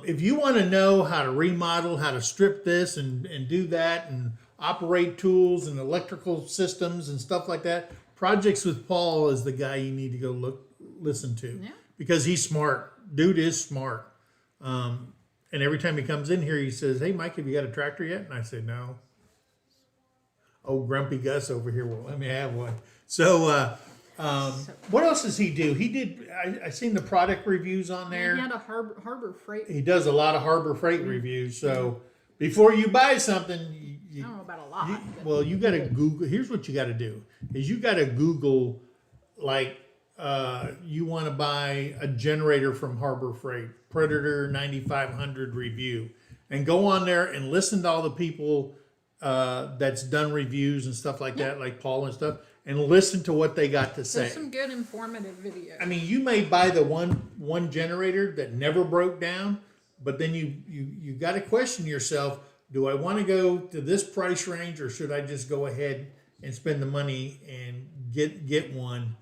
Speaker 2: if you want to know how to remodel, how to strip this and do that and operate tools and electrical systems and stuff like that, Projects with Paul is the guy you need to go listen to. Yeah. Because he's smart. Dude is smart. And every time he comes in here, he says, "Hey, Mike, have you got a tractor yet?" And I say, "No." "Oh, Grumpy Gus over here will let me have one." So, what else does he do? He did, I seen the product reviews on there.
Speaker 1: He had a harbor freight.
Speaker 2: He does a lot of harbor freight reviews. So, before you buy something,
Speaker 1: I don't know about a lot.
Speaker 2: Well, you got to Google. Here's what you got to do: is you got to Google, like, you want to buy a generator from Harbor Freight, Predator 9500 review, and go on there and listen to all the people that's done reviews and stuff like that, like Paul and stuff, and listen to what they got to say.
Speaker 1: There's some good informative videos.
Speaker 2: I mean, you may buy the one generator that never broke down, but then you got to question yourself: do I want to go to this price range, or should I just go ahead and spend the money and get one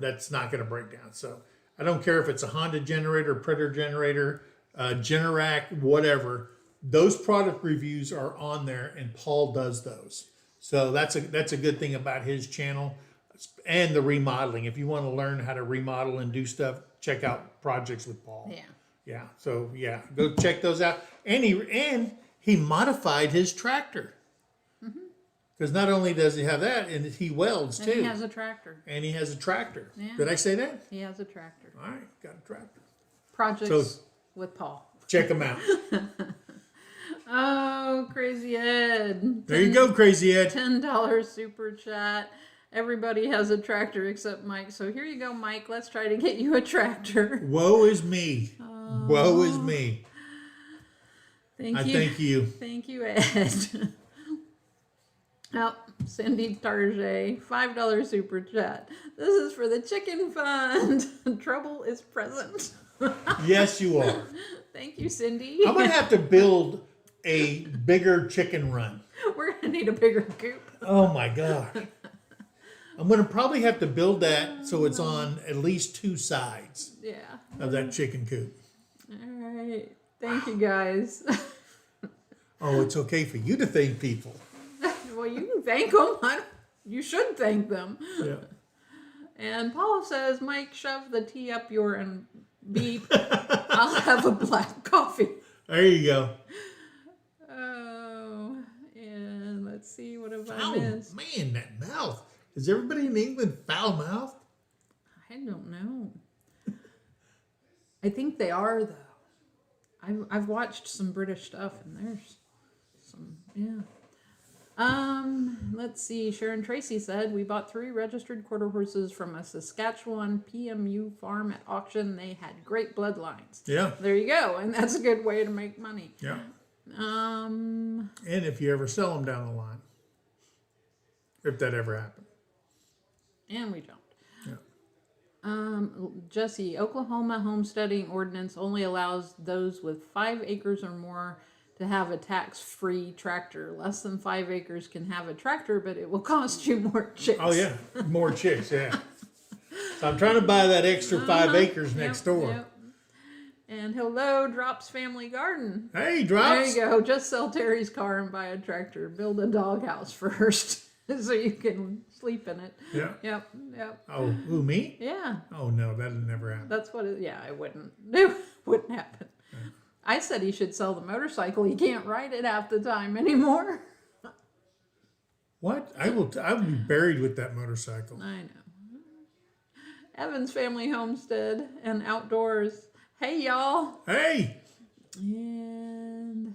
Speaker 2: that's not going to break down? So I don't care if it's a Honda generator, Predator generator, Generac, whatever. Those product reviews are on there, and Paul does those. So that's a good thing about his channel, and the remodeling. If you want to learn how to remodel and do stuff, check out Projects with Paul.
Speaker 1: Yeah.
Speaker 2: Yeah. So yeah, go check those out. And he modified his tractor. Because not only does he have that, and he welds too.
Speaker 1: And he has a tractor.
Speaker 2: Yeah. Did I say that?
Speaker 1: He has a tractor.
Speaker 2: All right, got a tractor.
Speaker 1: Projects with Paul.
Speaker 2: Check him out.
Speaker 1: Oh, Crazy Ed.
Speaker 2: There you go, Crazy Ed.
Speaker 1: $10 super chat. Everybody has a tractor except Mike. So here you go, Mike. Let's try to get you a tractor.
Speaker 2: Woe is me. Woe is me.
Speaker 1: Thank
Speaker 2: I
Speaker 1: you.
Speaker 2: thank you.
Speaker 1: Thank you, Ed. Oh, Cindy Tarjay, $5 super chat. This is for the chicken fund. Trouble is present.
Speaker 2: Yes, you are.
Speaker 1: Thank you, Cindy.
Speaker 2: I'm going to have to build a bigger chicken run.
Speaker 1: We're going to need a bigger coop.
Speaker 2: Oh, my God. I'm going to probably have to build that so it's on at least two sides of that chicken coop.
Speaker 1: All right. Thank you, guys.
Speaker 2: Oh, it's okay for you to thank people.
Speaker 1: Well, you can thank them. You should thank them.
Speaker 2: Yeah.
Speaker 1: And Paul says, Mike, shove the tea up your and beep. I'll have a black coffee.
Speaker 2: There you go.
Speaker 1: Oh, and let's see, what have I missed?
Speaker 2: Oh, man, that mouth. Is everybody in England foul-mouthed?
Speaker 1: I don't know. I think they are, though. I've watched some British stuff, and there's some, yeah. Let's see. Sharon Tracy said, we bought 3 registered quarter horses from a Saskatchewan PMU farm at auction. They had great bloodlines.
Speaker 2: Yeah.
Speaker 1: There you go. And that's a good way to make money.
Speaker 2: Yeah.
Speaker 1: And
Speaker 2: if you ever sell them down the line. If that ever happened.
Speaker 1: And we don't.
Speaker 2: Yeah.
Speaker 1: Jesse, Oklahoma homesteading ordinance only allows those with 5 acres or more to have a tax-free tractor. Less than 5 acres can have a tractor, but it will cost you more chicks.
Speaker 2: Oh, yeah. More chicks, yeah. So I'm trying to buy that extra 5 acres next door.
Speaker 1: Yep. And hello, Drops Family Garden.
Speaker 2: Hey, Drops.
Speaker 1: There you go. Just sell Terry's car and buy a tractor. Build a doghouse first so you can sleep in it.
Speaker 2: Yeah.
Speaker 1: Yep.
Speaker 2: Oh, who, me?
Speaker 1: Yeah.
Speaker 2: Oh, no, that'll never happen.
Speaker 1: That's what it, yeah, it wouldn't. It wouldn't happen.
Speaker 2: Yeah.
Speaker 1: I said he should sell the motorcycle. He can't ride it half the time anymore.
Speaker 2: What? I will be buried with that motorcycle.
Speaker 1: I know. Evans Family Homestead and Outdoors. Hey, y'all.
Speaker 2: Hey!
Speaker 1: And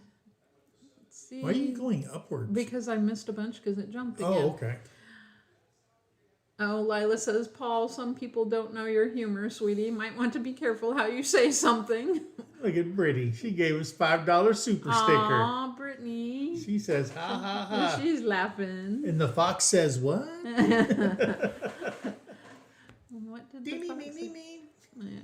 Speaker 1: let's see.
Speaker 2: Why are you going upwards?
Speaker 1: Because I missed a bunch because it jumped again.
Speaker 2: Oh, okay.
Speaker 1: Oh, Lila says, Paul, some people don't know your humor, sweetie. Might want to be careful how you say something.
Speaker 2: Look at Brittany. She gave us $5 super sticker.
Speaker 1: Aw, Brittany.
Speaker 2: She says, ha, ha, ha.
Speaker 1: She's laughing.
Speaker 2: And the fox says, what?
Speaker 1: What did the fox say? Yeah.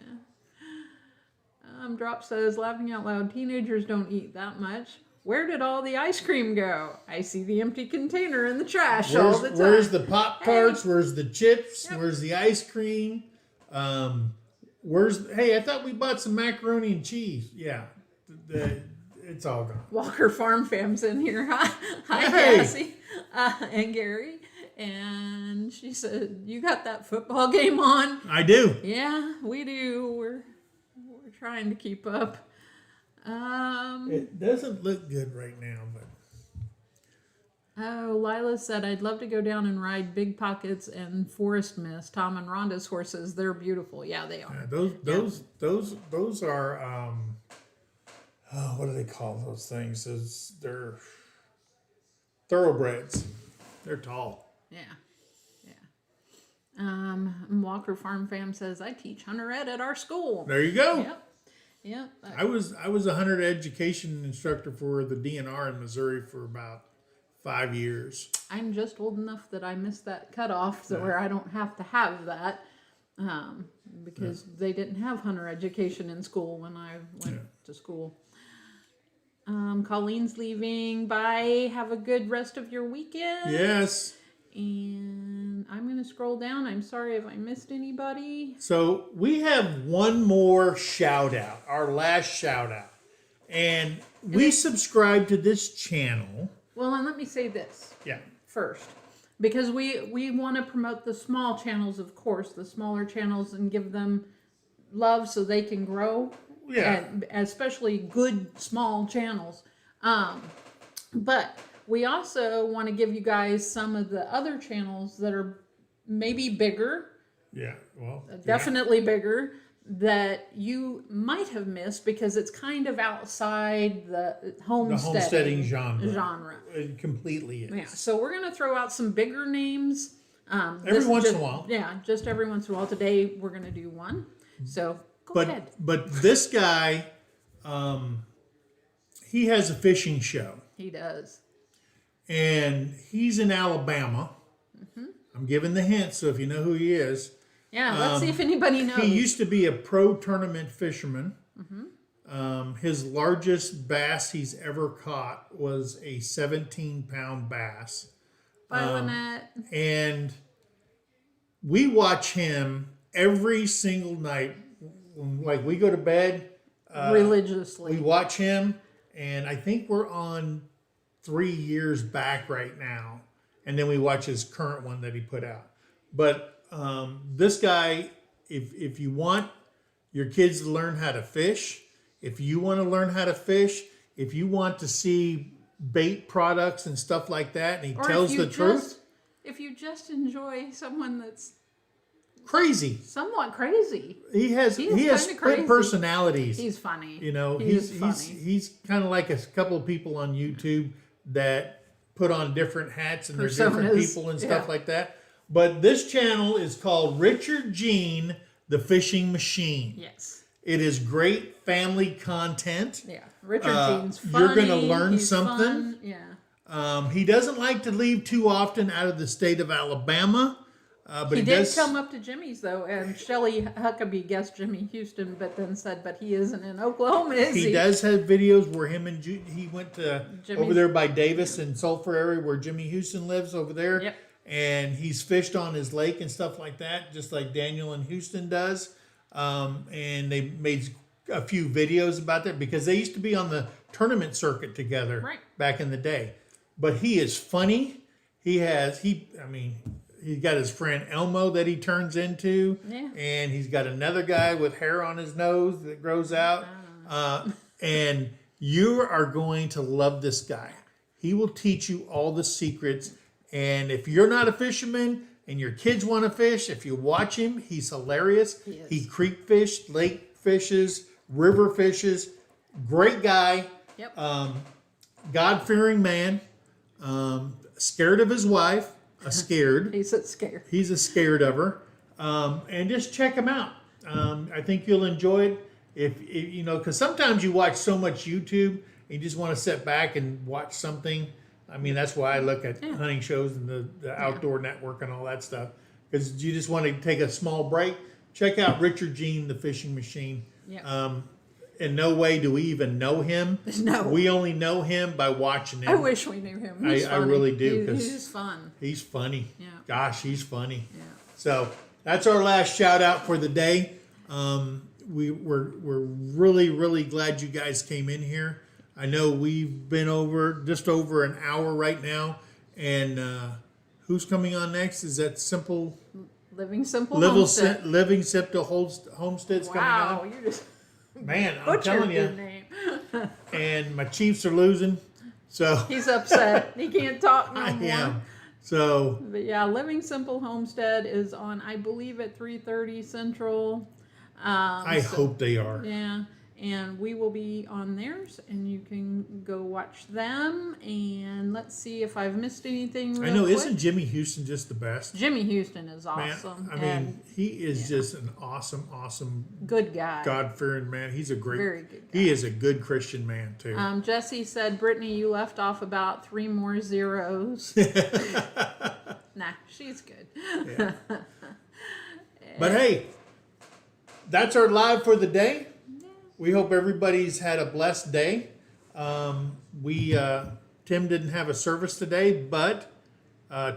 Speaker 1: Drop says, laughing out loud, teenagers don't eat that much. Where did all the ice cream go? I see the empty container in the trash all the time.
Speaker 2: Where's the Pop-Tarts?
Speaker 1: Hey.
Speaker 2: Where's the chips?
Speaker 1: Yep.
Speaker 2: Where's the ice cream? Hey, I thought we bought some macaroni and cheese. Yeah, it's all gone.
Speaker 1: Walker Farm Fam's in here. Hi,
Speaker 2: Hey.
Speaker 1: Cassie and Gary. And she said, you got that football game on?
Speaker 2: I do.
Speaker 1: Yeah, we do. We're trying to keep up.
Speaker 2: It doesn't look good right now, but
Speaker 1: Oh, Lila said, I'd love to go down and ride Big Pockets and Forest Mist. Tom and Rhonda's horses, they're beautiful. Yeah, they are.
Speaker 2: those are what do they call those things? They're thoroughbreds. They're tall.
Speaker 1: Yeah. Walker Farm Fam says, I teach hunter ed at our school.
Speaker 2: There you go.
Speaker 1: Yep.
Speaker 2: I was a hunter education instructor for the DNR in Missouri for about 5 years.
Speaker 1: I'm just old enough that I missed that cutoff, so where I don't have to have that, because they didn't have hunter education in school when I went to school. Colleen's leaving. Bye. Have a good rest of your weekend.
Speaker 2: Yes.
Speaker 1: And I'm going to scroll down. I'm sorry if I missed anybody.
Speaker 2: So we have one more shout out, our last shout out. And we subscribe to this channel.
Speaker 1: Well, and let me say this first. Because we want to promote the small channels, of course, the smaller channels, and give them love so they can grow.
Speaker 2: Yeah.
Speaker 1: And especially good small channels. But we also want to give you guys some of the other channels that are maybe bigger.
Speaker 2: Yeah, well.
Speaker 1: Definitely bigger, that you might have missed because it's kind of outside the homesteading
Speaker 2: genre.
Speaker 1: Genre.
Speaker 2: It completely is.
Speaker 1: Yeah, so we're going to throw out some bigger names
Speaker 2: Every once in a while.
Speaker 1: Yeah, just every once in a while. Today we're going to do one. So go ahead.
Speaker 2: But this guy, he has a fishing show.
Speaker 1: He does.
Speaker 2: And he's in Alabama. I'm giving the hint, so if you know who he is.
Speaker 1: Yeah, let's see if anybody knows.
Speaker 2: He used to be a pro tournament fisherman. His largest bass he's ever caught was a 17-pound bass.
Speaker 1: Violet.
Speaker 2: And we watch him every single night. Like we go to bed.
Speaker 1: Religiously.
Speaker 2: We watch him, and I think we're on 3 years back right now. And then we watch his current one that he put out. But this guy, if you want your kids to learn how to fish, if you want to learn how to fish, if you want to see bait products and stuff like that, and he tells the truth.
Speaker 1: If you just enjoy someone that's
Speaker 2: crazy,
Speaker 1: somewhat crazy,
Speaker 2: he has split personalities.
Speaker 1: He's funny.
Speaker 2: You know,
Speaker 1: funny.
Speaker 2: he's kind of like a couple of people on YouTube that put on different hats and they're different people and stuff like that. But this channel is called Richard Gene, the Fishing Machine.
Speaker 1: Yes.
Speaker 2: It is great family content.
Speaker 1: Yeah. Richard Gene's funny.
Speaker 2: You're going to learn something.
Speaker 1: Fun. Yeah.
Speaker 2: He doesn't like to leave too often out of the state of Alabama. But
Speaker 1: he did come up to Jimmy's, though, and Shelly Huckabee guessed Jimmy Houston, but then said, but he isn't in Oklahoma, is he?
Speaker 2: He does have videos where him and he went to over there by Davis and Sulphur area where Jimmy Houston lives over there.
Speaker 1: Yep.
Speaker 2: And he's fished on his lake and stuff like that, just like Daniel and Houston does. And they made a few videos about that because they used to be on the tournament circuit together back in the day. But he is funny. He's got his friend Elmo that he turns into. Yeah. And he's got another guy with hair on his nose that grows out. And you are going to love this guy. He will teach you all the secrets. And if you're not a fisherman and your kids want to fish, if you watch him, he's hilarious. He creek fish, lake fishes, river fishes. Great guy.
Speaker 1: Yep.
Speaker 2: God-fearing man. Scared of his wife.
Speaker 1: He's scared.
Speaker 2: He's scared of her. And just check him out. I think you'll enjoy it. If you know, because sometimes you watch so much YouTube, and you just want to sit back and watch something. I mean, that's why I look at hunting shows and the Outdoor Network and all that stuff. Because you just want to take a small break. Check out Richard Gene, the Fishing Machine.
Speaker 1: Yeah.
Speaker 2: In no way do we even know him.
Speaker 1: No.
Speaker 2: We only know him by watching him.
Speaker 1: I wish we knew him.
Speaker 2: I really do.
Speaker 1: He's fun.
Speaker 2: He's funny.
Speaker 1: Yeah.
Speaker 2: Gosh, he's funny.
Speaker 1: Yeah.
Speaker 2: So that's our last shout out for the day. We're really, really glad you guys came in here. I know we've been just over an hour right now. And who's coming on next? Is that Simple?
Speaker 1: Living Simple Homestead.
Speaker 2: Living Simple Homestead's coming on.
Speaker 1: Wow, you're just...
Speaker 2: Man, I'm telling you.
Speaker 1: Name.
Speaker 2: And my Chiefs are losing. So
Speaker 1: he's upset. He can't talk no more.
Speaker 2: I am. So,
Speaker 1: but yeah, Living Simple Homestead is on, I believe, at 3:30 Central.
Speaker 2: I hope they are.
Speaker 1: Yeah, and we will be on theirs, and you can go watch them. And let's see if I've missed anything.
Speaker 2: I know, isn't Jimmy Houston just the best?
Speaker 1: Jimmy Houston is awesome.
Speaker 2: Man, I mean, he is just an awesome,
Speaker 1: good guy,
Speaker 2: God-fearing man. He's a
Speaker 1: very good guy.
Speaker 2: He is a good Christian man too.
Speaker 1: Jesse said, Brittany, you left off about 3 more zeros. Nah, she's good.
Speaker 2: Yeah. But hey, that's our live for the day. We hope everybody's had a blessed day. Tim didn't have a service today, but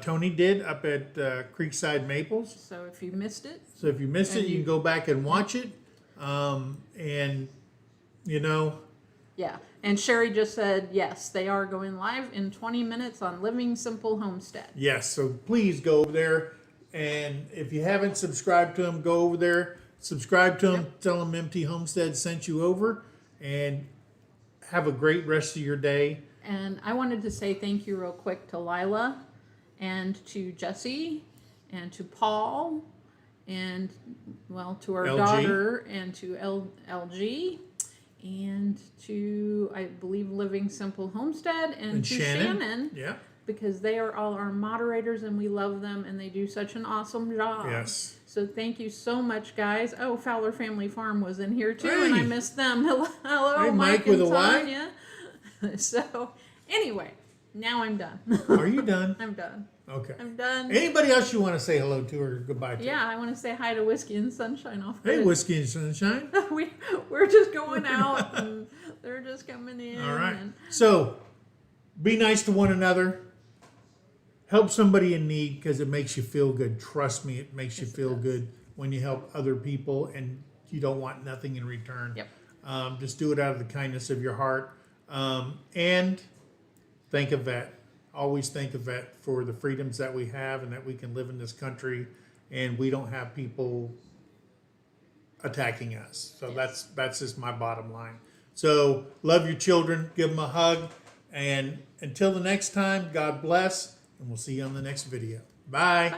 Speaker 2: Tony did up at Creekside Maples.
Speaker 1: So if you missed it,
Speaker 2: you can go back and watch it. And you know.
Speaker 1: Yeah. And Sherry just said, yes, they are going live in 20 minutes on Living Simple Homestead.
Speaker 2: Yes. So please go over there. And if you haven't subscribed to them, go over there. Subscribe to them. Tell them MT Homestead sent you over. And have a great rest of your day.
Speaker 1: And I wanted to say thank you real quick to Lila and to Jesse and to Paul and, well, to our daughter and to LG and to, I believe, Living Simple Homestead and to Shannon.
Speaker 2: Yeah.
Speaker 1: because they are all our moderators and we love them and they do such an awesome job.
Speaker 2: Yes.
Speaker 1: So thank you so much, guys. Oh, Fowler Family Farm was in here too, and I
Speaker 2: Hey.
Speaker 1: missed them. Hello,
Speaker 2: Hey,
Speaker 1: Mike
Speaker 2: with
Speaker 1: and
Speaker 2: a Y?
Speaker 1: Tanya. So anyway, now I'm done.
Speaker 2: Are you done?
Speaker 1: I'm done.
Speaker 2: Okay.
Speaker 1: I'm done.
Speaker 2: Anybody else you want to say hello to or goodbye to?
Speaker 1: Yeah, I want to say hi to Whiskey and Sunshine off
Speaker 2: Hey,
Speaker 1: grid.
Speaker 2: Whiskey and Sunshine.
Speaker 1: We're just going out and they're just coming in.
Speaker 2: All right.
Speaker 1: And
Speaker 2: So, be nice to one another. Help somebody in need because it makes you feel good. Trust me, it makes you
Speaker 1: Yes, it
Speaker 2: feel
Speaker 1: does.
Speaker 2: good when you help other people and you don't want nothing in return.
Speaker 1: Yep.
Speaker 2: Just do it out of the kindness of your heart. And think of that. Always think of that for the freedoms that we have and that we can live in this country and we don't have people attacking us. So
Speaker 1: Yes.
Speaker 2: that's just my bottom line. So love your children, give them a hug, and until the next time, God bless, and we'll see you on the next video. Bye.